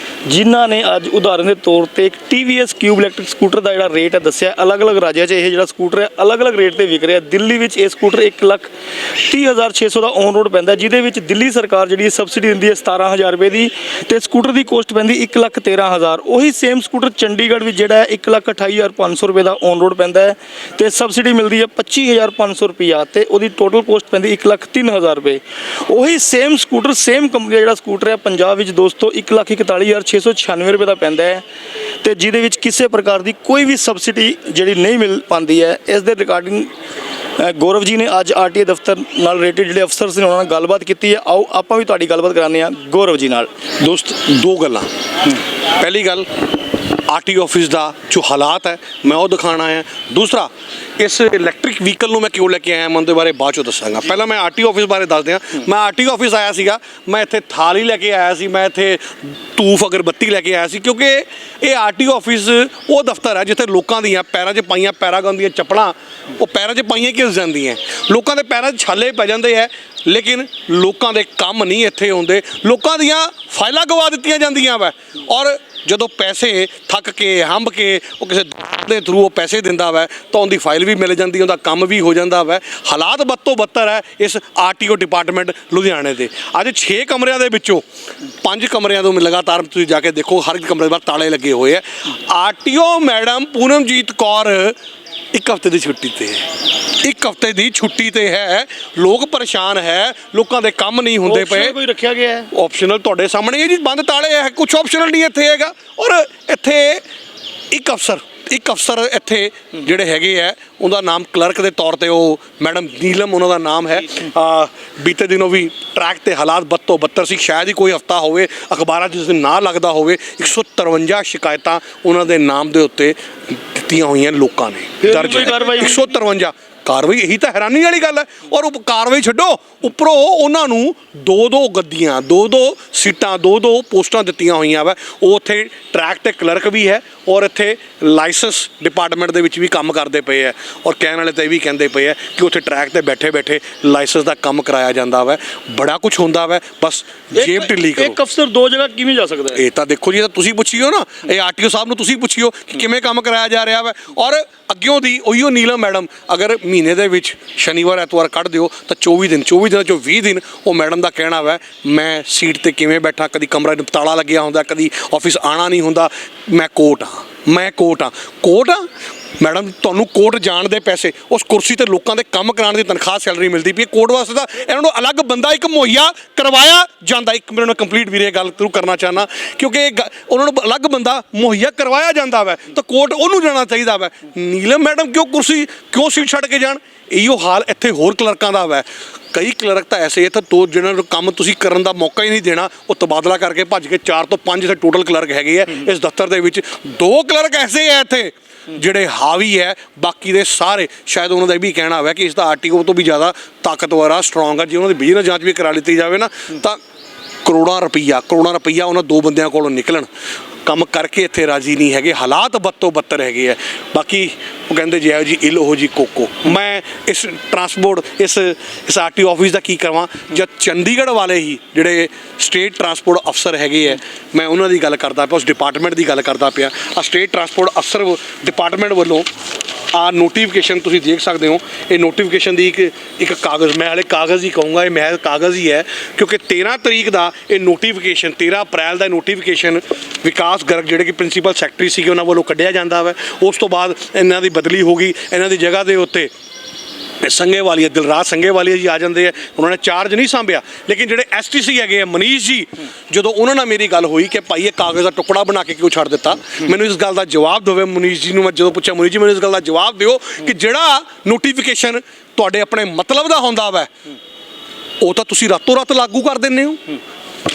[SPEAKER 2] ਜਿਨ੍ਹਾਂ ਨੇ ਅੱਜ ਉਦਾਹਰਨ ਦੇ ਤੌਰ ਤੇ ਇੱਕ TVS ਕਿਊਬ ਇਲੈਕਟ੍ਰਿਕ ਸਕੂਟਰ ਦਾ ਜਿਹੜਾ ਰੇਟ ਹੈ ਦੱਸਿਆ। ਅਲੱਗ-ਅਲੱਗ ਰਾਜਾਂ 'ਚ ਇਹ ਜਿਹੜਾ ਸਕੂਟਰ ਹੈ ਅਲੱਗ-ਅਲੱਗ ਰੇਟ ਤੇ ਵਿਕ ਰਿਹਾ। ਦਿੱਲੀ ਵਿੱਚ ਇਹ ਸਕੂਟਰ 1,30,600 ਦਾ ਔਨ ਰੋਡ ਪੈਂਦਾ, ਜਿਹਦੇ ਵਿੱਚ ਦਿੱਲੀ ਸਰਕਾਰ ਜਿਹੜੀ ਸਬਸਿਡੀ ਦਿੰਦੀ ਹੈ 17,000 ਰੁਪਏ ਦੀ, ਤੇ ਸਕੂਟਰ ਦੀ ਕੋਸਟ ਪੈਂਦੀ 1,13,000। ਉਹੀ ਸੇਮ ਸਕੂਟਰ ਚੰਡੀਗੜ੍ਹ ਵਿੱਚ ਜਿਹੜਾ 1,28,500 ਰੁਪਏ ਦਾ ਔਨ ਰੋਡ ਪੈਂਦਾ ਹੈ ਤੇ ਸਬਸਿਡੀ ਮਿਲਦੀ ਹੈ 25,500 ਰੁਪਇਆ, ਤੇ ਉਹਦੀ ਟੋਟਲ ਕੋਸਟ ਪੈਂਦੀ 1,03,000 ਰੁਪਏ। ਉਹੀ ਸੇਮ ਸਕੂਟਰ, ਸੇਮ ਕੰਪਨੀ ਦਾ ਜਿਹੜਾ ਸਕੂਟਰ ਹੈ ਪੰਜਾਬ ਵਿੱਚ ਦੋਸਤੋ 1,41,696 ਰੁਪਏ ਦਾ ਪੈਂਦਾ ਹੈ, ਤੇ ਜਿਹਦੇ ਵਿੱਚ ਕਿਸੇ ਪ੍ਰਕਾਰ ਦੀ ਕੋਈ ਵੀ ਸਬਸਿਡੀ ਜਿਹੜੀ ਨਹੀਂ ਮਿਲ ਪਾਉਂਦੀ ਹੈ। ਇਸ ਦੇ ਰਿਗਾਰਡਿੰਗ ਗੌਰਵ ਜੀ ਨੇ ਅੱਜ ਆਰਟੀਏ ਦਫ਼ਤਰ ਨਾਲ ਰਿਲੇਟਡ ਜਿਹੜੇ ਅਫਸਰਸ ਨੇ ਉਹਨਾਂ ਨਾਲ ਗੱਲਬਾਤ ਕੀਤੀ ਹੈ। ਆਓ ਆਪਾਂ ਵੀ ਤੁਹਾਡੀ ਗੱਲਬਾਤ ਕਰਾਉਂਦੇ ਹਾਂ ਗੌਰਵ ਜੀ ਨਾਲ।
[SPEAKER 1] ਦੋਸਤ, 2 ਗੱਲਾਂ। ਪਹਿਲੀ ਗੱਲ, ਆਰਟੀਓ ਆਫਿਸ ਦਾ ਜੋ ਹਾਲਾਤ ਹੈ ਮੈਂ ਉਹ ਦਿਖਾਉਣਾ ਹੈ। ਦੂਸਰਾ, ਇਸ ਇਲੈਕਟ੍ਰਿਕ ਵਹੀਕਲ ਨੂੰ ਮੈਂ ਕਿਉਂ ਲੈ ਕੇ ਆਇਆ ਮੈਂ ਉਹਦੇ ਬਾਰੇ ਬਾਅਦ ਚੋਂ ਦੱਸਾਂਗਾ। ਪਹਿਲਾਂ ਮੈਂ ਆਰਟੀਓ ਆਫਿਸ ਬਾਰੇ ਦੱਸ ਦਿਆਂ। ਮੈਂ ਆਰਟੀਓ ਆਫਿਸ ਆਇਆ ਸੀਗਾ, ਮੈਂ ਇੱਥੇ ਥਾਲੀ ਲੈ ਕੇ ਆਇਆ ਸੀ, ਮੈਂ ਇੱਥੇ ਧੂਫ ਅਗਰਬੱਤੀ ਲੈ ਕੇ ਆਇਆ ਸੀ, ਕਿਉਂਕਿ ਇਹ ਆਰਟੀਓ ਆਫਿਸ ਉਹ ਦਫ਼ਤਰ ਹੈ ਜਿੱਥੇ ਲੋਕਾਂ ਦੀਆਂ ਪੈਰਾਂ 'ਚ ਪਾਈਆਂ ਪੈਰਾਗਨ ਦੀਆਂ ਚੱਪਲਾਂ ਉਹ ਪੈਰਾਂ 'ਚ ਪਾਈਆਂ ਘਿਸ ਜਾਂਦੀਆਂ, ਲੋਕਾਂ ਦੇ ਪੈਰਾਂ 'ਚ ਛਾਲੇ ਪੈ ਜਾਂਦੇ ਹੈ, ਲੇਕਿਨ ਲੋਕਾਂ ਦੇ ਕੰਮ ਨਹੀਂ ਇੱਥੇ ਆਉਂਦੇ, ਲੋਕਾਂ ਦੀਆਂ ਫਾਈਲਾਂ ਗਵਾ ਦਿੱਤੀਆਂ ਜਾਂਦੀਆਂ ਵਾ। ਔਰ ਜਦੋਂ ਪੈਸੇ ਥੱਕ ਕੇ ਹੰਬ ਕੇ ਉਹ ਕਿਸੇ ਦੇ ਥਰੂ ਉਹ ਪੈਸੇ ਦਿੰਦਾ ਵਾ ਤਾਂ ਉਹਦੀ ਫਾਈਲ ਵੀ ਮਿਲ ਜਾਂਦੀ, ਉਹਦਾ ਕੰਮ ਵੀ ਹੋ ਜਾਂਦਾ ਵਾ। ਹਾਲਾਤ ਬਦ ਤੋਂ ਬੱਤਰ ਹੈ ਇਸ ਆਰਟੀਓ ਡਿਪਾਰਟਮੈਂਟ ਲੁਧਿਆਣੇ ਦੇ। ਅੱਜ 6 ਕਮਰਿਆਂ ਦੇ ਵਿੱਚੋਂ 5 ਕਮਰਿਆਂ ਤੋਂ ਲਗਾਤਾਰ ਤੁਸੀਂ ਜਾ ਕੇ ਦੇਖੋ, ਹਰ ਇੱਕ ਕਮਰੇ ਦੇ ਬਾਹਰ ਤਾਲੇ ਲੱਗੇ ਹੋਏ ਆ। ਆਰਟੀਓ ਮੈਡਮ ਪੂਨਮਜੀਤ ਕੌਰ
[SPEAKER 3] ਇੱਕ ਹਫ਼ਤੇ ਦੀ ਛੁੱਟੀ ਤੇ ਹੈ, ਇੱਕ ਹਫ਼ਤੇ ਦੀ ਛੁੱਟੀ ਤੇ ਹੈ। ਲੋਕ ਪਰੇਸ਼ਾਨ ਹੈ, ਲੋਕਾਂ ਦੇ ਕੰਮ ਨਹੀਂ ਹੁੰਦੇ ਪਏ।
[SPEAKER 2] Optional ਕੋਈ ਰੱਖਿਆ ਗਿਆ ਹੈ?
[SPEAKER 3] ਆਪਸ਼ਨਲ ਤੁਹਾਡੇ ਸਾਹਮਣੇ ਹੈ ਜੀ, ਬੰਦ ਤਾਲੇ ਹੈ, ਕੁਝ ਆਪਸ਼ਨਲ ਨਹੀਂ ਇੱਥੇ ਹੈਗਾ। ਔਰ ਇੱਥੇ ਇੱਕ ਅਫਸਰ ਇੱਥੇ ਜਿਹੜੇ ਹੈਗੇ ਆ, ਉਹਦਾ ਨਾਮ ਕਲਰਕ ਦੇ ਤੌਰ ਤੇ ਉਹ ਮੈਡਮ ਨੀਲਮ ਉਹਨਾਂ ਦਾ ਨਾਮ ਹੈ। ਬੀਤੇ ਦਿਨੋਂ ਵੀ ਟਰੈਕ ਤੇ ਹਾਲਾਤ ਬਦ ਤੋਂ ਬੱਤਰ ਸੀ। ਸ਼ਾਇਦ ਹੀ ਕੋਈ ਹਫਤਾ ਹੋਵੇ ਅਖਬਾਰਾਂ 'ਚ ਜਿਸ ਦਿਨ ਨਾਂ ਲੱਗਦਾ ਹੋਵੇ। 153 ਸ਼ਿਕਾਇਤਾਂ ਉਹਨਾਂ ਦੇ ਨਾਮ ਦੇ ਉੱਤੇ ਦਿੱਤੀਆਂ ਹੋਈਆਂ ਲੋਕਾਂ ਨੇ,
[SPEAKER 2] ਫਿਰ
[SPEAKER 3] ਦਰਜ
[SPEAKER 2] ਕੋਈ
[SPEAKER 3] ਹੈ।
[SPEAKER 2] ਕਾਰਵਾਈ
[SPEAKER 3] 153 ਕਾਰਵਾਈ, ਇਹੀ ਤਾਂ ਹੈਰਾਨੀ ਵਾਲੀ ਗੱਲ ਹੈ। ਔਰ ਉਹ ਕਾਰਵਾਈ ਛੱਡੋ, ਉੱਪਰੋਂ ਉਹਨਾਂ ਨੂੰ 2-2 ਗੱਦੀਆਂ, 2-2 ਸੀਟਾਂ, 2-2 ਪੋਸਟਾਂ ਦਿੱਤੀਆਂ ਹੋਈਆਂ ਵਾ। ਉਹ ਉੱਥੇ ਟਰੈਕ ਤੇ ਕਲਰਕ ਵੀ ਹੈ ਔਰ ਇੱਥੇ ਲਾਇਸੈਂਸ ਡਿਪਾਰਟਮੈਂਟ ਦੇ ਵਿੱਚ ਵੀ ਕੰਮ ਕਰਦੇ ਪਏ ਆ। ਔਰ ਕਹਿਣ ਵਾਲੇ ਤਾਂ ਇਹ ਵੀ ਕਹਿੰਦੇ ਪਏ ਆ ਕਿ ਉੱਥੇ ਟਰੈਕ ਤੇ ਬੈਠੇ ਲਾਇਸੈਂਸ ਦਾ ਕੰਮ ਕਰਾਇਆ ਜਾਂਦਾ ਵਾ। ਬੜਾ ਕੁਝ ਹੁੰਦਾ ਵਾ, ਬਸ ਜੇਬ ਢਿੱਲੀ ਕਰੋ।
[SPEAKER 2] ਇੱਕ ਅਫਸਰ ਦੋ ਜਗ੍ਹਾ ਕਿਵੇਂ ਜਾ ਸਕਦਾ ਹੈ?
[SPEAKER 3] ਇਹ ਤਾਂ ਦੇਖੋ ਜੀ, ਇਹ ਤਾਂ ਤੁਸੀਂ ਪੁੱਛਿਓ ਨਾ, ਇਹ ਆਰਟੀਓ ਸਾਹਿਬ ਨੂੰ ਤੁਸੀਂ ਪੁੱਛਿਓ ਕਿ ਕਿਵੇਂ ਕੰਮ ਕਰਾਇਆ ਜਾ ਰਿਹਾ ਵਾ। ਔਰ ਅੱਗਿਓਂ ਦੀ ਉਹੀਓ ਨੀਲਮ ਮੈਡਮ, ਅਗਰ ਮਹੀਨੇ ਦੇ ਵਿੱਚ ਸ਼ਨੀਵਾਰ ਐਤਵਾਰ ਕੱਢ ਦਿਓ ਤਾਂ 24 ਦਿਨਾਂ ਚੋਂ 20 ਦਿਨ ਉਹ ਮੈਡਮ ਦਾ ਕਹਿਣਾ ਵਾ ਮੈਂ ਸੀਟ ਤੇ ਕਿਵੇਂ ਬੈਠਾ, ਕਦੀ ਕਮਰਾ ਤਾਲਾ ਲੱਗਿਆ ਹੁੰਦਾ, ਕਦੀ ਆਫਿਸ ਆਣਾ ਨਹੀਂ ਹੁੰਦਾ। ਮੈਂ ਕੋਟ ਹਾਂ ਮੈਡਮ, ਤੁਹਾਨੂੰ ਕੋਰਟ ਜਾਣ ਦੇ ਪੈਸੇ, ਉਸ ਕੁਰਸੀ ਤੇ ਲੋਕਾਂ ਦੇ ਕੰਮ ਕਰਾਉਣ ਦੀ ਤਨਖਾਹ ਸੈਲਰੀ ਮਿਲਦੀ ਪਈ। ਕੋਰਟ ਵਾਸਤੇ ਤਾਂ ਇਹਨਾਂ ਨੂੰ ਅਲੱਗ ਬੰਦਾ ਇੱਕ ਮੁਹੱਈਆ ਕਰਵਾਇਆ ਜਾਂਦਾ। ਇੱਕ ਮਿੰਟ ਮੈਂ ਕੰਪਲੀਟ ਵੀਰੇ ਗੱਲ ਜ਼ਰੂਰ ਕਰਨਾ ਚਾਹੁੰਦਾ, ਕਿਉਂਕਿ ਉਹਨਾਂ ਨੂੰ ਅਲੱਗ ਬੰਦਾ ਮੁਹੱਈਆ ਕਰਵਾਇਆ ਜਾਂਦਾ ਵਾ, ਤਾਂ ਕੋਰਟ ਉਹਨੂੰ ਜਾਣਾ ਚਾਹੀਦਾ ਵਾ। ਨੀਲਮ ਮੈਡਮ ਕਿਉਂ ਸੀਟ ਛੱਡ ਕੇ ਜਾਣ? ਇਹੋ ਹਾਲ ਇੱਥੇ ਹੋਰ ਕਲਰਕਾਂ ਦਾ ਵਾ। ਕਈ ਕਲਰਕ ਤਾਂ ਐਸੇ ਇੱਥੇ ਤੋਂ ਜਿਹਨਾਂ ਨੂੰ ਕੰਮ ਤੁਸੀਂ ਕਰਨ ਦਾ ਮੌਕਾ ਹੀ ਨਹੀਂ ਦੇਣਾ, ਉਹ ਤਬਾਦਲਾ ਕਰਕੇ ਭੱਜ ਕੇ 4 ਤੋਂ 5 ਇੱਥੇ ਟੋਟਲ ਕਲਰਕ ਹੈਗੇ ਆ ਇਸ ਦਫ਼ਤਰ ਦੇ ਵਿੱਚ। 2 ਕਲਰਕ ਐਸੇ ਆ ਇੱਥੇ ਜਿਹੜੇ ਹਾਵੀ ਹੈ, ਬਾਕੀ ਦੇ ਸਾਰੇ ਸ਼ਾਇਦ ਉਹਨਾਂ ਦਾ ਇਹ ਵੀ ਕਹਿਣਾ ਹੋਇਆ ਕਿ ਇਸ ਦਾ ਆਰਟੀਓ ਤੋਂ ਵੀ ਜ਼ਿਆਦਾ ਤਾਕਤਵਰ ਆ, ਸਟਰੋਂਗ ਆ। ਜੇ ਉਹਨਾਂ ਦੀ ਬਿਜਨਸ ਜਾਂਚ ਵੀ ਕਰਾ ਲਿੱਤੀ ਜਾਵੇ ਨਾ ਤਾਂ ਕਰੋੜਾਂ ਰੁਪਈਆ ਉਹਨਾਂ 2 ਬੰਦਿਆਂ ਕੋਲੋਂ ਨਿਕਲਣ। ਕੰਮ ਕਰਕੇ ਇੱਥੇ ਰਾਜੀ ਨਹੀਂ ਹੈਗੇ, ਹਾਲਾਤ ਬਦ ਤੋਂ ਬੱਤਰ ਹੈਗੇ ਆ। ਬਾਕੀ ਉਹ ਕਹਿੰਦੇ ਜਿਹੋ ਜੀ ਇਲ ਉਹੋ ਜੀ ਕੋਕੋ। ਮੈਂ ਇਸ ਟਰਾਂਸਪੋਰਟ ਇਸ ਆਰਟੀਓ ਆਫਿਸ ਦਾ ਕੀ ਕਰਾਂ ਜਦ ਚੰਡੀਗੜ੍ਹ ਵਾਲੇ ਹੀ ਜਿਹੜੇ ਸਟੇਟ ਟਰਾਂਸਪੋਰਟ ਅਫਸਰ ਹੈਗੇ ਆ, ਮੈਂ ਉਹਨਾਂ ਦੀ ਗੱਲ ਕਰਦਾ ਪਿਆ, ਉਸ ਡਿਪਾਰਟਮੈਂਟ ਦੀ ਗੱਲ ਕਰਦਾ ਪਿਆ। ਆ ਸਟੇਟ ਟਰਾਂਸਪੋਰਟ ਅਫਸਰ ਡਿਪਾਰਟਮੈਂਟ ਵੱਲੋਂ ਆ ਨੋਟੀਫਿਕੇਸ਼ਨ ਤੁਸੀਂ ਦੇਖ ਸਕਦੇ ਹੋ। ਇਹ ਨੋਟੀਫਿਕੇਸ਼ਨ ਦੀ ਇੱਕ ਕਾਗਜ਼, ਮੈਂ ਹਾਲੇ ਕਾਗਜ਼ ਹੀ ਕਹੂੰਗਾ, ਇਹ ਮਹਿਜ਼ ਕਾਗਜ਼ ਹੀ ਹੈ, ਕਿਉਂਕਿ 13 ਤਰੀਕ ਦਾ ਇਹ ਨੋਟੀਫਿਕੇਸ਼ਨ, 13 ਅਪ੍ਰੈਲ ਦਾ ਨੋਟੀਫਿਕੇਸ਼ਨ ਵਿਕਾਸ ਗਰਗ ਜਿਹੜੇ ਕਿ ਪ੍ਰਿੰਸੀਪਲ ਸੈਕਟਰੀ ਸੀਗੇ ਉਹਨਾਂ ਵੱਲੋਂ ਕੱਢਿਆ ਜਾਂਦਾ ਵਾ। ਉਸ ਤੋਂ ਬਾਅਦ ਇਹਨਾਂ ਦੀ ਬਦਲੀ ਹੋ ਗਈ, ਇਹਨਾਂ ਦੀ ਜਗ੍ਹਾ ਦੇ ਉੱਤੇ ਦਿਲਰਾਜ ਸੰਘੇਵਾਲੀਆ ਜੀ ਆ ਜਾਂਦੇ ਆ। ਉਹਨਾਂ ਨੇ ਚਾਰਜ ਨਹੀਂ ਸਾਂਭਿਆ, ਲੇਕਿਨ ਜਿਹੜੇ STC ਹੈਗੇ ਆ ਮਨੀਸ਼ ਜੀ, ਜਦੋਂ ਉਹਨਾਂ ਨਾਲ ਮੇਰੀ ਗੱਲ ਹੋਈ ਕਿ ਭਾਈ ਇਹ ਕਾਗਜ਼ ਦਾ ਟੁਕੜਾ ਬਣਾ ਕੇ ਕਿਉਂ ਛੱਡ ਦਿੱਤਾ, ਮੈਨੂੰ ਇਸ ਗੱਲ ਦਾ ਜਵਾਬ ਦਿਓ। ਮਨੀਸ਼ ਜੀ ਨੂੰ ਮੈਂ ਜਦੋਂ ਪੁੱਛਿਆ, ਮਨੀਸ਼ ਜੀ ਮੈਨੂੰ ਇਸ ਗੱਲ ਦਾ ਜਵਾਬ ਦਿਓ ਕਿ ਜਿਹੜਾ ਨੋਟੀਫਿਕੇਸ਼ਨ ਤੁਹਾਡੇ ਆਪਣੇ ਮਤਲਬ ਦਾ ਹੁੰਦਾ ਵਾ ਉਹ ਤਾਂ ਤੁਸੀਂ ਰਾਤੋਂ ਰਾਤ ਲਾਗੂ ਕਰ ਦਿੰਦੇ ਹੋ।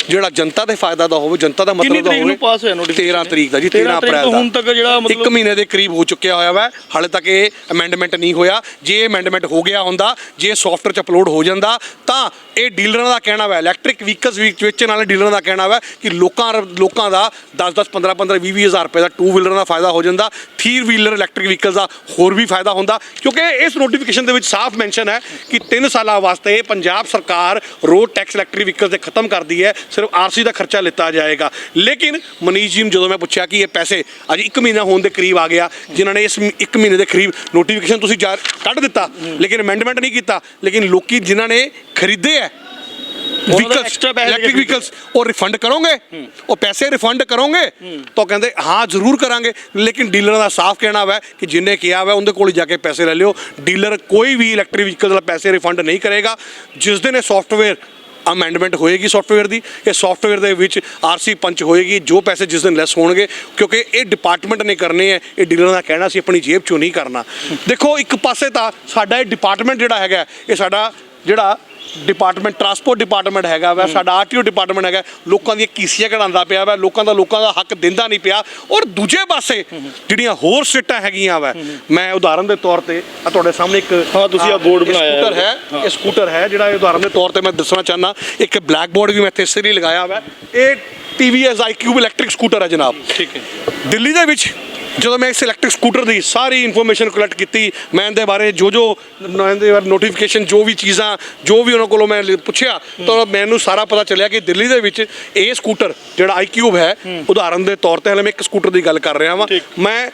[SPEAKER 3] ਜਿਹੜਾ ਜਨਤਾ ਦੇ ਫਾਇਦਾ ਦਾ ਹੋਵੇ, ਜਨਤਾ ਦਾ ਮਤਲਬ ਦਾ ਹੋਵੇ। 13 ਤਰੀਕ ਦਾ ਜੀ, 13 ਅਪ੍ਰੈਲ ਦਾ।
[SPEAKER 2] ਹੁਣ ਤੱਕ ਜਿਹੜਾ ਮਤਲਬ
[SPEAKER 3] 1 ਮਹੀਨੇ ਦੇ ਕਰੀਬ ਹੋ ਚੁੱਕਿਆ ਹੋਇਆ ਵਾ, ਹਾਲੇ ਤੱਕ ਇਹ ਅਮੈਂਡਮੈਂਟ ਨਹੀਂ ਹੋਇਆ। ਜੇ ਇਹ ਅਮੈਂਡਮੈਂਟ ਹੋ ਗਿਆ ਹੁੰਦਾ, ਜੇ ਸੌਫਟਵੇਅਰ 'ਚ ਅਪਲੋਡ ਹੋ ਜਾਂਦਾ, ਤਾਂ ਇਹ ਡੀਲਰਾਂ ਦਾ ਕਹਿਣਾ ਵਾ, ਇਲੈਕਟ੍ਰਿਕ ਵਹੀਕਲਸ ਵੇਚਣ ਵਾਲੇ ਡੀਲਰਾਂ ਦਾ ਕਹਿਣਾ ਵਾ ਕਿ ਲੋਕਾਂ ਦਾ 10-10, 15-15, 20-20 ਹਜ਼ਾਰ ਰੁਪਏ ਦਾ 2 ਵੀਲਰ ਦਾ ਫਾਇਦਾ ਹੋ ਜਾਂਦਾ। 3 ਵੀਲਰ ਇਲੈਕਟ੍ਰਿਕ ਵਹੀਕਲਸ ਦਾ ਹੋਰ ਵੀ ਫਾਇਦਾ ਹੁੰਦਾ, ਕਿਉਂਕਿ ਇਸ ਨੋਟੀਫਿਕੇਸ਼ਨ ਦੇ ਵਿੱਚ ਸਾਫ਼ ਮੈਂਸ਼ਨ ਹੈ ਕਿ 3 ਸਾਲਾਂ ਵਾਸਤੇ ਪੰਜਾਬ ਸਰਕਾਰ ਰੋਡ ਟੈਕਸ ਇਲੈਕਟ੍ਰਿਕ ਵਹੀਕਲ ਤੇ ਖਤਮ ਕਰਦੀ ਹੈ, ਸਿਰਫ RC ਦਾ ਖਰਚਾ ਲਿੱਤਾ ਜਾਏਗਾ। ਲੇਕਿਨ ਮਨੀਸ਼ ਜੀ ਨੂੰ ਜਦੋਂ ਮੈਂ ਪੁੱਛਿਆ ਕਿ ਇਹ ਪੈਸੇ ਅੱਜ 1 ਮਹੀਨਾ ਹੋਣ ਦੇ ਕਰੀਬ ਆ ਗਿਆ, ਜਿਨ੍ਹਾਂ ਨੇ ਇਸ 1 ਮਹੀਨੇ ਦੇ ਕਰੀਬ ਨੋਟੀਫਿਕੇਸ਼ਨ ਤੁਸੀਂ ਕੱਢ ਦਿੱਤਾ ਲੇਕਿਨ ਅਮੈਂਡਮੈਂਟ ਨਹੀਂ ਕੀਤਾ, ਲੇਕਿਨ ਲੋਕੀ ਜਿਨ੍ਹਾਂ ਨੇ ਖਰੀਦੇ ਹੈ ਵਹੀਕਲਸ, ਇਲੈਕਟ੍ਰਿਕ ਵਹੀਕਲਸ, ਉਹ ਰਿਫੰਡ ਕਰੋਗੇ? ਉਹ ਪੈਸੇ ਰਿਫੰਡ ਕਰੋਗੇ? ਤਾਂ ਕਹਿੰਦੇ ਹਾਂ ਜ਼ਰੂਰ ਕਰਾਂਗੇ। ਲੇਕਿਨ ਡੀਲਰਾਂ ਦਾ ਸਾਫ਼ ਕਹਿਣਾ ਵਾ ਕਿ ਜਿੰਨੇ ਕਿਹਾ ਵਾ ਉਹਦੇ ਕੋਲ ਜਾ ਕੇ ਪੈਸੇ ਲੈ ਲਿਓ। ਡੀਲਰ ਕੋਈ ਵੀ ਇਲੈਕਟ੍ਰਿਕ ਵਹੀਕਲ ਦਾ ਪੈਸੇ ਰਿਫੰਡ ਨਹੀਂ ਕਰੇਗਾ। ਜਿਸ ਦਿਨ ਇਹ ਸੌਫਟਵੇਅਰ ਅਮੈਂਡਮੈਂਟ ਹੋਏਗੀ ਸੌਫਟਵੇਅਰ ਦੀ, ਇਹ ਸੌਫਟਵੇਅਰ ਦੇ ਵਿੱਚ RC ਪੰਚ ਹੋਏਗੀ, ਜੋ ਪੈਸੇ ਜਿਸ ਦਿਨ ਲੈਸ ਹੋਣਗੇ, ਕਿਉਂਕਿ ਇਹ ਡਿਪਾਰਟਮੈਂਟ ਨੇ ਕਰਨੇ ਹੈ, ਇਹ ਡੀਲਰਾਂ ਦਾ ਕਹਿਣਾ ਸੀ ਆਪਣੀ ਜੇਬ ਚੋਂ ਨਹੀਂ ਕਰਨਾ। ਦੇਖੋ ਇੱਕ ਪਾਸੇ ਤਾਂ ਸਾਡਾ ਇਹ ਡਿਪਾਰਟਮੈਂਟ ਜਿਹੜਾ ਹੈਗਾ, ਇਹ ਸਾਡਾ ਜਿਹੜਾ ਡਿਪਾਰਟਮੈਂਟ ਟਰਾਂਸਪੋਰਟ ਡਿਪਾਰਟਮੈਂਟ ਹੈਗਾ ਵਾ, ਸਾਡਾ ਆਰਟੀਓ ਡਿਪਾਰਟਮੈਂਟ ਹੈਗਾ, ਲੋਕਾਂ ਦੀਆਂ ਕੀਸੀਆਂ ਕਢਾਉਂਦਾ ਪਿਆ ਵਾ, ਲੋਕਾਂ ਦਾ ਹੱਕ ਦਿੰਦਾ ਨਹੀਂ ਪਿਆ। ਔਰ ਦੂਜੇ ਪਾਸੇ ਜਿਹੜੀਆਂ ਹੋਰ ਸੀਟਾਂ ਹੈਗੀਆਂ ਵਾ, ਮੈਂ ਉਦਾਹਰਨ ਦੇ ਤੌਰ ਤੇ ਤੁਹਾਡੇ ਸਾਹਮਣੇ ਇੱਕ
[SPEAKER 2] ਤੁਸੀਂ ਆ ਬੋਰਡ ਬਣਾਇਆ
[SPEAKER 3] ਇਹ ਸਕੂਟਰ ਹੈ ਜਿਹੜਾ ਉਦਾਹਰਨ ਦੇ ਤੌਰ ਤੇ ਮੈਂ ਦੱਸਣਾ ਚਾਹੁੰਦਾ। ਇੱਕ ਬਲੈਕ ਬੋਰਡ ਵੀ ਮੈਂ ਇੱਥੇ ਇਸ ਲਈ ਲਗਾਇਆ ਵਾ। ਇਹ TVS iQube ਇਲੈਕਟ੍ਰਿਕ ਸਕੂਟਰ ਹੈ ਜਨਾਬ।
[SPEAKER 2] ਠੀਕ ਹੈ।
[SPEAKER 3] ਦਿੱਲੀ ਦੇ ਵਿੱਚ ਜਦੋਂ ਮੈਂ ਇਸ ਇਲੈਕਟ੍ਰਿਕ ਸਕੂਟਰ ਦੀ ਸਾਰੀ ਇਨਫੋਰਮੇਸ਼ਨ ਕਲੈਕਟ ਕੀਤੀ, ਮੈਂ ਇਹਦੇ ਬਾਰੇ ਜੋ ਇਹਦੇ ਬਾਰੇ ਨੋਟੀਫਿਕੇਸ਼ਨ, ਜੋ ਵੀ ਚੀਜ਼ਾਂ, ਜੋ ਵੀ ਉਹਨਾਂ ਕੋਲੋਂ ਮੈਂ ਪੁੱਛਿਆ, ਤਾਂ ਮੈਨੂੰ ਸਾਰਾ ਪਤਾ ਚੱਲਿਆ ਕਿ ਦਿੱਲੀ ਦੇ ਵਿੱਚ ਇਹ ਸਕੂਟਰ ਜਿਹੜਾ iQube ਹੈ, ਉਦਾਹਰਨ ਦੇ ਤੌਰ ਤੇ ਹਲੇ ਮੈਂ ਇੱਕ ਸਕੂਟਰ ਦੀ ਗੱਲ ਕਰ ਰਿਹਾ ਵਾਂ, ਮੈਂ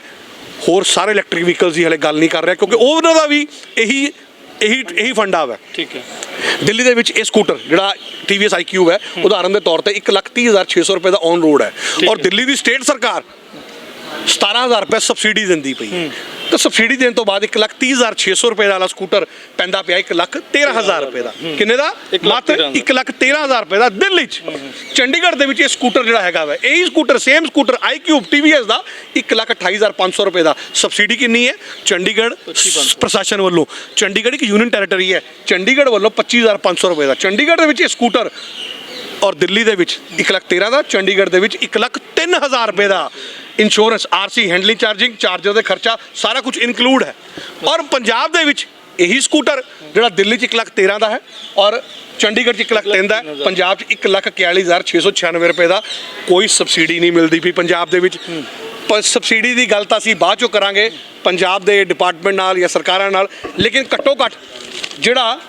[SPEAKER 3] ਹੋਰ ਸਾਰੇ ਇਲੈਕਟ੍ਰਿਕ ਵਹੀਕਲਸ ਦੀ ਹਲੇ ਗੱਲ ਨਹੀਂ ਕਰ ਰਿਹਾ, ਕਿਉਂਕਿ ਉਹਨਾਂ ਦਾ ਵੀ ਇਹੀ ਫੰਡਾ ਵਾ।
[SPEAKER 2] ਠੀਕ ਹੈ।
[SPEAKER 3] ਦਿੱਲੀ ਦੇ ਵਿੱਚ ਇਹ ਸਕੂਟਰ ਜਿਹੜਾ TVS iQube ਹੈ, ਉਦਾਹਰਨ ਦੇ ਤੌਰ ਤੇ 1,30,600 ਰੁਪਏ ਦਾ ਔਨ ਰੋਡ ਹੈ। ਔਰ ਦਿੱਲੀ ਦੀ ਸਟੇਟ ਸਰਕਾਰ
[SPEAKER 1] 17,000 ਰੁਪਏ ਸਬਸਿਡੀ ਦਿੰਦੀ ਪਈ ਹੈ। ਤਾਂ ਸਬਸਿਡੀ ਦੇਣ ਤੋਂ ਬਾਅਦ 1,30,600 ਰੁਪਏ ਵਾਲਾ ਸਕੂਟਰ ਪੈਂਦਾ ਪਿਆ 1,13,000 ਰੁਪਏ ਦਾ। ਕਿੰਨੇ ਦਾ? ਮਾਤਰ 1,13,000 ਰੁਪਏ ਦਾ ਦਿੱਲੀ 'ਚ। ਚੰਡੀਗੜ੍ਹ ਦੇ ਵਿੱਚ ਇਹ ਸਕੂਟਰ ਜਿਹੜਾ ਹੈਗਾ ਵਾ, ਇਹੀ scooter same scooter iQube TVS ਦਾ 1,28,500 ਰੁਪਏ ਦਾ। ਸਬਸਿਡੀ ਕਿੰਨੀ ਹੈ? ਚੰਡੀਗੜ੍ਹ ਪ੍ਰਸ਼ਾਸਨ ਵੱਲੋਂ, ਚੰਡੀਗੜ੍ਹ ਇੱਕ ਯੂਨੀਅਨ ਟੈਰੀਟਰੀ ਹੈ, ਚੰਡੀਗੜ੍ਹ ਵੱਲੋਂ 25,500 ਰੁਪਏ ਦਾ। ਚੰਡੀਗੜ੍ਹ ਦੇ ਵਿੱਚ ਇਹ ਸਕੂਟਰ ਔਰ ਦਿੱਲੀ ਦੇ ਵਿੱਚ 1,13,000 ਦਾ, ਚੰਡੀਗੜ੍ਹ ਦੇ ਵਿੱਚ 1,03,000 ਰੁਪਏ ਦਾ। Insurance, RC, handling charging, charger ਦੇ ਖਰਚਾ ਸਾਰਾ ਕੁਝ ਇਨਕਲੂਡ ਹੈ। ਔਰ ਪੰਜਾਬ ਦੇ ਵਿੱਚ ਇਹੀ ਸਕੂਟਰ ਜਿਹੜਾ ਦਿੱਲੀ 'ਚ 1,13,000 ਦਾ ਹੈ ਔਰ ਚੰਡੀਗੜ੍ਹ 'ਚ 1,03,000 ਦਾ ਹੈ, ਪੰਜਾਬ 'ਚ 1,41,696 ਰੁਪਏ ਦਾ। ਕੋਈ ਸਬਸਿਡੀ ਨਹੀਂ ਮਿਲਦੀ ਪਈ ਪੰਜਾਬ ਦੇ ਵਿੱਚ। ਪਰ ਸਬਸਿਡੀ ਦੀ ਗੱਲ ਤਾਂ ਅਸੀਂ ਬਾਅਦ 'ਚੋਂ ਕਰਾਂਗੇ ਪੰਜਾਬ ਦੇ ਡਿਪਾਰਟਮੈਂਟ ਨਾਲ ਜਾਂ ਸਰਕਾਰਾਂ ਨਾਲ, ਲੇਕਿਨ ਘੱਟੋ ਘੱਟ ਜਿਹੜਾ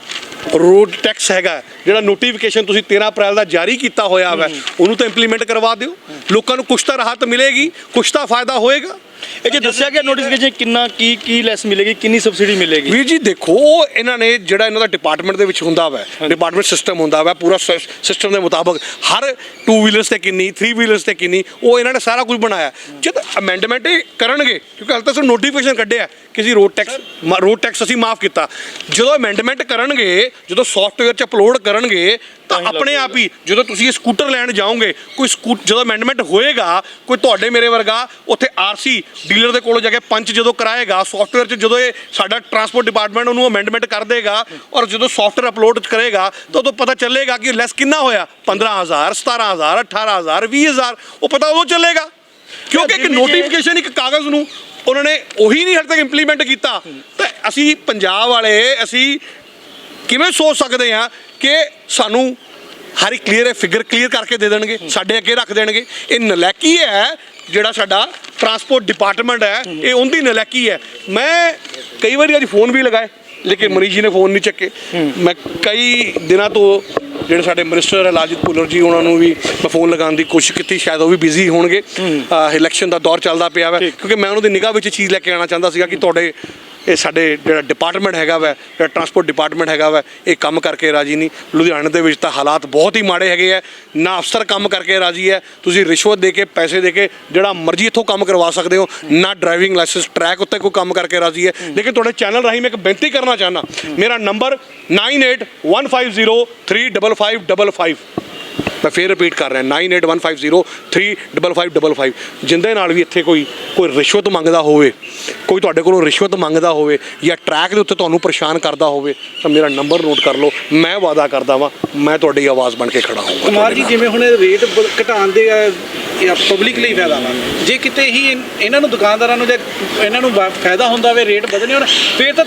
[SPEAKER 1] ਰੋਡ ਟੈਕਸ ਹੈਗਾ, ਜਿਹੜਾ ਨੋਟੀਫਿਕੇਸ਼ਨ ਤੁਸੀਂ 13 ਅਪ੍ਰੈਲ ਦਾ ਜਾਰੀ ਕੀਤਾ ਹੋਇਆ ਵਾ, ਉਹਨੂੰ ਤਾਂ ਇੰਪਲੀਮੈਂਟ ਕਰਵਾ ਦਿਓ। ਲੋਕਾਂ ਨੂੰ ਕੁਛ ਤਾਂ ਰਾਹਤ ਮਿਲੇਗੀ, ਕੁਛ ਤਾਂ ਫਾਇਦਾ ਹੋਏਗਾ।
[SPEAKER 2] ਇਹ ਜੇ ਦੱਸਿਆ ਗਿਆ ਨੋਟੀਫਿਕੇਸ਼ਨ ਕਿੰਨਾ ਕੀ ਲੈਸ ਮਿਲੇਗੀ, ਕਿੰਨੀ ਸਬਸਿਡੀ ਮਿਲੇਗੀ?
[SPEAKER 1] ਵੀਰ ਜੀ ਦੇਖੋ, ਇਹਨਾਂ ਨੇ ਜਿਹੜਾ ਇਹਨਾਂ ਦਾ ਡਿਪਾਰਟਮੈਂਟ ਦੇ ਵਿੱਚ ਹੁੰਦਾ ਵਾ, ਡਿਪਾਰਟਮੈਂਟ ਸਿਸਟਮ ਹੁੰਦਾ ਵਾ, ਪੂਰਾ ਸਿਸਟਮ ਦੇ ਮੁਤਾਬਕ ਹਰ 2 ਵੀਲਰਸ ਤੇ ਕਿੰਨੀ, 3 ਵੀਲਰਸ ਤੇ ਕਿੰਨੀ, ਉਹ ਇਹਨਾਂ ਨੇ ਸਾਰਾ ਕੁਝ ਬਣਾਇਆ। ਜਦ ਅਮੈਂਡਮੈਂਟ ਕਰਨਗੇ, ਕਿਉਂਕਿ ਹਾਲੇ ਤੱਕ ਸਿਰਫ ਨੋਟੀਫਿਕੇਸ਼ਨ ਕੱਢਿਆ ਕਿ ਅਸੀਂ ਰੋਡ ਟੈਕਸ ਅਸੀਂ ਮਾਫ ਕੀਤਾ। ਜਦੋਂ ਅਮੈਂਡਮੈਂਟ ਕਰਨਗੇ, ਜਦੋਂ ਸੌਫਟਵੇਅਰ 'ਚ ਅਪਲੋਡ ਕਰਨਗੇ, ਤਾਂ ਆਪਣੇ ਆਪ ਹੀ ਜਦੋਂ ਤੁਸੀਂ ਇਹ ਸਕੂਟਰ ਲੈਣ ਜਾਓਗੇ, ਕੋਈ ਜਦੋਂ ਅਮੈਂਡਮੈਂਟ ਹੋਏਗਾ, ਕੋਈ ਤੁਹਾਡੇ ਮੇਰੇ ਵਰਗਾ ਉੱਥੇ RC ਡੀਲਰ ਦੇ ਕੋਲ ਜਾ ਕੇ ਪੰਚ ਜਦੋਂ ਕਰਾਏਗਾ ਸੌਫਟਵੇਅਰ 'ਚ, ਜਦੋਂ ਇਹ ਸਾਡਾ ਟਰਾਂਸਪੋਰਟ ਡਿਪਾਰਟਮੈਂਟ ਉਹਨੂੰ ਅਮੈਂਡਮੈਂਟ ਕਰ ਦੇਗਾ ਔਰ ਜਦੋਂ ਸੌਫਟਵੇਅਰ ਅਪਲੋਡ ਕਰੇਗਾ, ਤਾਂ ਉਦੋਂ ਪਤਾ ਚੱਲੇਗਾ ਕਿ ਲੈਸ ਕਿੰਨਾ ਹੋਇਆ, 15,000, 17,000, 18,000, 20,000, ਉਹ ਪਤਾ ਉਦੋਂ ਚੱਲੇਗਾ। ਕਿਉਂਕਿ ਇੱਕ ਨੋਟੀਫਿਕੇਸ਼ਨ, ਇੱਕ ਕਾਗਜ਼ ਨੂੰ ਉਹਨਾਂ ਨੇ ਉਹੀ ਨਹੀਂ ਹਜੇ ਤੱਕ ਇੰਪਲੀਮੈਂਟ ਕੀਤਾ। ਤਾਂ ਅਸੀਂ ਪੰਜਾਬ ਵਾਲੇ, ਅਸੀਂ ਕਿਵੇਂ ਸੋਚ ਸਕਦੇ ਹਾਂ ਕਿ ਸਾਨੂੰ ਹਰ ਇੱਕ ਫਿਗਰ ਕਲੀਅਰ ਕਰਕੇ ਦੇ ਦੇਣਗੇ, ਸਾਡੇ ਅੱਗੇ ਰੱਖ ਦੇਣਗੇ? ਇਹ ਨਲਾਇਕੀ ਹੈ ਜਿਹੜਾ ਸਾਡਾ ਟਰਾਂਸਪੋਰਟ ਡਿਪਾਰਟਮੈਂਟ ਹੈ, ਇਹ ਉਹਦੀ ਨਲਾਇਕੀ ਹੈ। ਮੈਂ ਕਈ ਵਾਰੀ ਅੱਜ ਫੋਨ ਵੀ ਲਗਾਏ, ਲੇਕਿਨ ਮਨੀਸ਼ ਜੀ ਨੇ ਫੋਨ ਨਹੀਂ ਚੱਕੇ। ਮੈਂ ਕਈ ਦਿਨਾਂ ਤੋਂ ਜਿਹੜੇ ਸਾਡੇ ਮਿਨਿਸਟਰ ਹੈ ਲਾਲਜੀਤ ਭੁੱਲਰ ਜੀ, ਉਹਨਾਂ ਨੂੰ ਵੀ ਮੈਂ ਫੋਨ ਲਗਾਉਣ ਦੀ ਕੋਸ਼ਿਸ਼ ਕੀਤੀ, ਸ਼ਾਇਦ ਉਹ ਵੀ ਬਿਜ਼ੀ ਹੋਣਗੇ। ਇਲੈਕਸ਼ਨ ਦਾ ਦੌਰ ਚੱਲਦਾ ਪਿਆ ਵਾ, ਕਿਉਂਕਿ ਮੈਂ ਉਹਨਾਂ ਦੀ ਨਿਗਾਹ ਵਿੱਚ ਚੀਜ਼ ਲੈ ਕੇ ਆਉਣਾ ਚਾਹੁੰਦਾ ਸੀਗਾ ਕਿ ਤੁਹਾਡੇ ਇਹ ਸਾਡੇ ਜਿਹੜਾ ਡਿਪਾਰਟਮੈਂਟ ਹੈਗਾ ਵਾ, ਜਿਹੜਾ ਟਰਾਂਸਪੋਰਟ ਡਿਪਾਰਟਮੈਂਟ ਹੈਗਾ ਵਾ, ਇਹ ਕੰਮ ਕਰਕੇ ਰਾਜੀ ਨਹੀਂ। ਲੁਧਿਆਣੇ ਦੇ ਵਿੱਚ ਤਾਂ ਹਾਲਾਤ ਬਹੁਤ ਹੀ ਮਾੜੇ ਹੈਗੇ ਆ, ਨਾ ਅਫਸਰ ਕੰਮ ਕਰਕੇ ਰਾਜੀ ਹੈ। ਤੁਸੀਂ ਰਿਸ਼ਵਤ ਦੇ ਕੇ, ਪੈਸੇ ਦੇ ਕੇ ਜਿਹੜਾ ਮਰਜ਼ੀ ਇੱਥੋਂ ਕੰਮ ਕਰਵਾ ਸਕਦੇ ਹੋ, ਨਾ ਡਰਾਈਵਿੰਗ ਲਾਇਸੈਂਸ ਟਰੈਕ ਉੱਤੇ ਕੋਈ ਕੰਮ ਕਰਕੇ ਰਾਜੀ ਹੈ। ਲੇਕਿਨ ਤੁਹਾਡੇ ਚੈਨਲ ਰਾਹੀਂ ਮੈਂ ਇੱਕ ਬੇਨਤੀ ਕਰਨਾ ਚਾਹੁੰਦਾ, ਮੇਰਾ ਨੰਬਰ 9815035555, ਮੈਂ ਫੇਰ ਰਿਪੀਟ ਕਰ ਰਿਹਾ, 9815035555। ਜਿੰਦੇ ਨਾਲ ਵੀ ਇੱਥੇ ਕੋਈ ਰਿਸ਼ਵਤ ਮੰਗਦਾ ਹੋਵੇ, ਕੋਈ ਤੁਹਾਡੇ ਕੋਲੋਂ ਰਿਸ਼ਵਤ ਮੰਗਦਾ ਹੋਵੇ ਜਾਂ ਟਰੈਕ ਦੇ ਉੱਤੇ ਤੁਹਾਨੂੰ ਪਰੇਸ਼ਾਨ ਕਰਦਾ ਹੋਵੇ, ਤਾਂ ਮੇਰਾ ਨੰਬਰ ਨੋਟ ਕਰ ਲਓ। ਮੈਂ ਵਾਅਦਾ ਕਰਦਾ ਵਾਂ, ਮੈਂ ਤੁਹਾਡੀ ਆਵਾਜ਼ ਬਣ ਕੇ ਖੜਾ ਹੋਊਂਗਾ।
[SPEAKER 4] ਕੁਮਾਰ ਜੀ, ਜਿਵੇਂ ਹੁਣ ਰੇਟ ਘਟਾਉਣ ਦੇ ਪਬਲਿਕ ਲਈ ਫਾਇਦਾ ਵਾ, ਜੇ ਕਿਤੇ ਹੀ ਇਹਨਾਂ ਨੂੰ ਦੁਕਾਨਦਾਰਾਂ ਨੂੰ ਜੇ ਇਹਨਾਂ ਨੂੰ ਫਾਇਦਾ ਹੁੰਦਾ ਵੇ ਰੇਟ ਵਧਣੇ ਹੋਣ, ਫੇਰ ਤਾਂ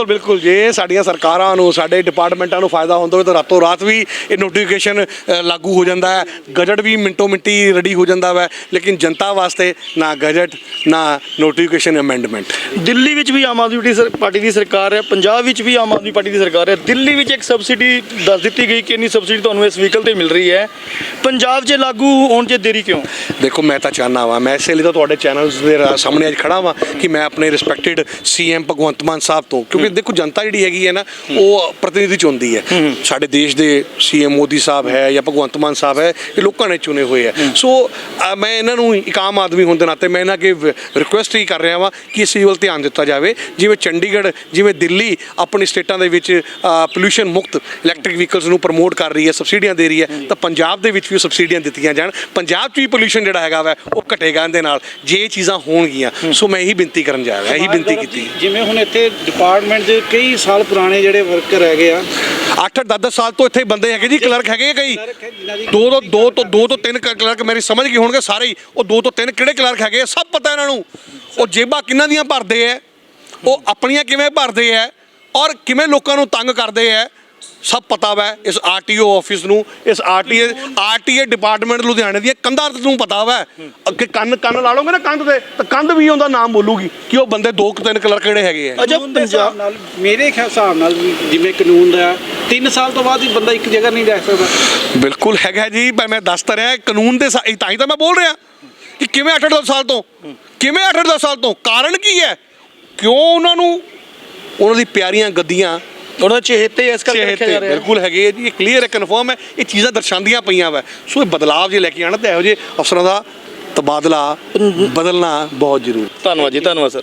[SPEAKER 4] ਬਿਲਕੁਲ ਜੇ ਸਾਡੀਆਂ ਸਰਕਾਰਾਂ ਨੂੰ, ਸਾਡੇ ਡਿਪਾਰਟਮੈਂਟਾਂ ਨੂੰ ਫਾਇਦਾ ਹੁੰਦਾ ਹੋਵੇ ਤਾਂ ਰਾਤੋਂ ਰਾਤ ਵੀ ਇਹ ਨੋਟੀਫਿਕੇਸ਼ਨ ਲਾਗੂ ਹੋ ਜਾਂਦਾ ਹੈ, ਗਜਟ ਵੀ ਮਿੰਟੋ ਮਿੰਟੀ ਰੈਡੀ ਹੋ ਜਾਂਦਾ ਵਾ। ਲੇਕਿਨ ਜਨਤਾ ਵਾਸਤੇ ਨਾ ਗਜਟ, ਨਾ ਨੋਟੀਫਿਕੇਸ਼ਨ ਅਮੈਂਡਮੈਂਟ।
[SPEAKER 2] ਦਿੱਲੀ ਵਿੱਚ ਵੀ ਆਮ ਆਦਮੀ ਪਾਰਟੀ ਦੀ ਸਰਕਾਰ ਹੈ, ਪੰਜਾਬ ਵਿੱਚ ਵੀ ਆਮ ਆਦਮੀ ਪਾਰਟੀ ਦੀ ਸਰਕਾਰ ਹੈ। ਦਿੱਲੀ ਵਿੱਚ ਇੱਕ ਸਬਸਿਡੀ ਦੱਸ ਦਿੱਤੀ ਗਈ ਕਿ ਇੰਨੀ ਸਬਸਿਡੀ ਤੁਹਾਨੂੰ ਇਸ ਵਹੀਕਲ ਤੇ ਮਿਲ ਰਹੀ ਹੈ, ਪੰਜਾਬ 'ਚ ਲਾਗੂ ਹੋਣ 'ਚ ਦੇਰੀ ਕਿਉਂ?
[SPEAKER 1] ਦੇਖੋ, ਮੈਂ ਤਾਂ ਚਾਹੁੰਦਾ ਵਾਂ, ਮੈਂ ਇਸੇ ਲਈ ਤਾਂ ਤੁਹਾਡੇ ਚੈਨਲਸ ਦੇ ਸਾਹਮਣੇ ਅੱਜ ਖੜਾ ਵਾਂ ਕਿ ਮੈਂ ਆਪਣੇ ਰਿਸਪੈਕਟਡ CM ਭਗਵੰਤ ਮਾਨ ਸਾਹਿਬ ਤੋਂ, ਕਿਉਂਕਿ ਦੇਖੋ ਜਨਤਾ ਜਿਹੜੀ ਹੈਗੀ ਹੈ ਨਾ, ਉਹ ਪ੍ਰਤੀਨਿਧੀ ਚੁਣਦੀ ਹੈ। ਸਾਡੇ ਦੇਸ਼ ਦੇ CM ਮੋਦੀ ਸਾਹਿਬ ਹੈ ਜਾਂ ਭਗਵੰਤ ਮਾਨ ਸਾਹਿਬ ਹੈ, ਇਹ ਲੋਕਾਂ ਨੇ ਚੁਣੇ ਹੋਏ ਹੈ। ਸੋ ਮੈਂ ਇਹਨਾਂ ਨੂੰ ਇੱਕ ਆਮ ਆਦਮੀ ਹੋਣ ਦੇ ਨਾਤੇ ਮੈਂ ਇਹਨਾਂ ਅੱਗੇ ਰਿਕੁਐਸਟ ਹੀ ਕਰ ਰਿਹਾ ਵਾਂ ਕਿ ਇਸ ਵੱਲ ਧਿਆਨ ਦਿੱਤਾ ਜਾਵੇ। ਜਿਵੇਂ ਚੰਡੀਗੜ੍ਹ, ਜਿਵੇਂ ਦਿੱਲੀ ਆਪਣੀ ਸਟੇਟਾਂ ਦੇ ਵਿੱਚ ਪੋਲਿਊਸ਼ਨ ਮੁਕਤ ਇਲੈਕਟ੍ਰਿਕ ਵਹੀਕਲਸ ਨੂੰ ਪ੍ਰਮੋਟ ਕਰ ਰਹੀ ਹੈ, ਸਬਸਿਡੀਆਂ ਦੇ ਰਹੀ ਹੈ, ਤਾਂ ਪੰਜਾਬ ਦੇ ਵਿੱਚ ਵੀ ਸਬਸਿਡੀਆਂ ਦਿੱਤੀਆਂ ਜਾਣ। ਪੰਜਾਬ 'ਚ ਵੀ ਪੋਲਿਊਸ਼ਨ ਜਿਹੜਾ ਹੈਗਾ ਵਾ ਉਹ ਘਟੇਗਾ ਇਹਦੇ ਨਾਲ, ਜੇ ਇਹ ਚੀਜ਼ਾਂ ਹੋਣਗੀਆਂ। ਸੋ ਮੈਂ ਇਹੀ ਬੇਨਤੀ ਕਰਨ ਜਾ ਰਿਹਾ, ਇਹੀ ਬੇਨਤੀ ਕੀਤੀ।
[SPEAKER 4] ਜਿਵੇਂ ਹੁਣ ਇੱਥੇ ਡਿਪਾਰਟਮੈਂਟ 'ਚ ਕਈ ਸਾਲ ਪੁਰਾਣੇ ਜਿਹੜੇ ਵਰਕਰ ਹੈਗੇ ਆ,
[SPEAKER 1] 8-10 ਸਾਲ ਤੋਂ ਇੱਥੇ ਬੰਦੇ ਹੈਗੇ ਜੀ, ਕਲਰਕ ਹੈਗੇ ਕਈ, ਦੋ ਤੋਂ ਤਿੰਨ ਕਲਰਕ, ਮੇਰੀ ਸਮਝ ਗਏ ਹੋਣਗੇ ਸਾਰੇ ਹੀ। ਉਹ 2 ਤੋਂ 3 ਕਿਹੜੇ ਕਲਰਕ ਹੈਗੇ ਸਭ ਪਤਾ ਇਹਨਾਂ ਨੂੰ। ਉਹ ਜੇਬਾਂ ਕਿਹਨਾਂ ਦੀਆਂ ਭਰਦੇ ਹੈ, ਉਹ ਆਪਣੀਆਂ ਕਿਵੇਂ ਭਰਦੇ ਹੈ ਔਰ ਕਿਵੇਂ ਲੋਕਾਂ ਨੂੰ ਤੰਗ ਕਰਦੇ ਹੈ, ਸਭ ਪਤਾ ਵਾ ਇਸ RTO ਆਫਿਸ ਨੂੰ, ਇਸ RTA ਡਿਪਾਰਟਮੈਂਟ ਲੁਧਿਆਣੇ ਦੀਆਂ ਕੰਧਾਂ ਨੂੰ ਪਤਾ ਵਾ। ਅੱਗੇ ਕੰਨ ਲਾ ਲਓਗੇ ਨਾ ਕੰਧ ਤੇ, ਤਾਂ ਕੰਧ ਵੀ ਉਹਦਾ ਨਾਮ ਬੋਲੂਗੀ ਕਿ ਉਹ ਬੰਦੇ 2-3 ਕਲਰਕ ਕਿਹੜੇ ਹੈਗੇ ਆ।
[SPEAKER 4] ਪੰਜਾਬ ਨਾਲ ਮੇਰੇ ਹਿਸਾਬ ਨਾਲ ਜਿਵੇਂ ਕਾਨੂੰਨ ਦਾ 3 ਸਾਲ ਤੋਂ ਬਾਅਦ ਹੀ ਬੰਦਾ ਇੱਕ ਜਗ੍ਹਾ ਨਹੀਂ ਰਹਿ ਸਕਦਾ।
[SPEAKER 1] ਬਿਲਕੁਲ ਹੈਗਾ ਜੀ, ਪਰ ਮੈਂ ਦੱਸ ਤਾਂ ਰਿਹਾ ਕਾਨੂੰਨ ਦੇ ਤਾਂ ਹੀ ਤਾਂ ਮੈਂ ਬੋਲ ਰਿਹਾ ਕਿ ਕਿਵੇਂ 8-10 ਸਾਲ ਤੋਂ, ਕਿਵੇਂ 8-10 ਸਾਲ ਤੋਂ, ਕਾਰਨ ਕੀ ਹੈ, ਕਿਉਂ ਉਹਨਾਂ ਨੂੰ ਉਹਨਾਂ ਦੀ ਪਿਆਰੀਆਂ ਗੱਦੀਆਂ,
[SPEAKER 2] ਉਹਨਾਂ ਚਹੇਤੇ ਇਸ ਕਰਕੇ ਰੱਖਿਆ ਜਾ ਰਿਹਾ।
[SPEAKER 1] ਬਿਲਕੁਲ ਹੈਗੇ ਜੀ, ਇਹ ਕਲੀਅਰ ਹੈ, ਕਨਫਰਮ ਹੈ, ਇਹ ਚੀਜ਼ਾਂ ਦਰਸਾਉਂਦੀਆਂ ਪਈਆਂ ਵਾ। ਸੋ ਇਹ ਬਦਲਾਵ ਜੇ ਲੈ ਕੇ ਆਉਣਾ ਤਾਂ ਇਹੋ ਜਿਹੇ ਅਫਸਰਾਂ ਦਾ
[SPEAKER 3] ਤਬਾਦਲਾ ਬਦਲਣਾ ਬਹੁਤ ਜ਼ਰੂਰੀ।
[SPEAKER 2] ਧੰਨਵਾਦ ਜੀ, ਧੰਨਵਾਦ ਸਰ।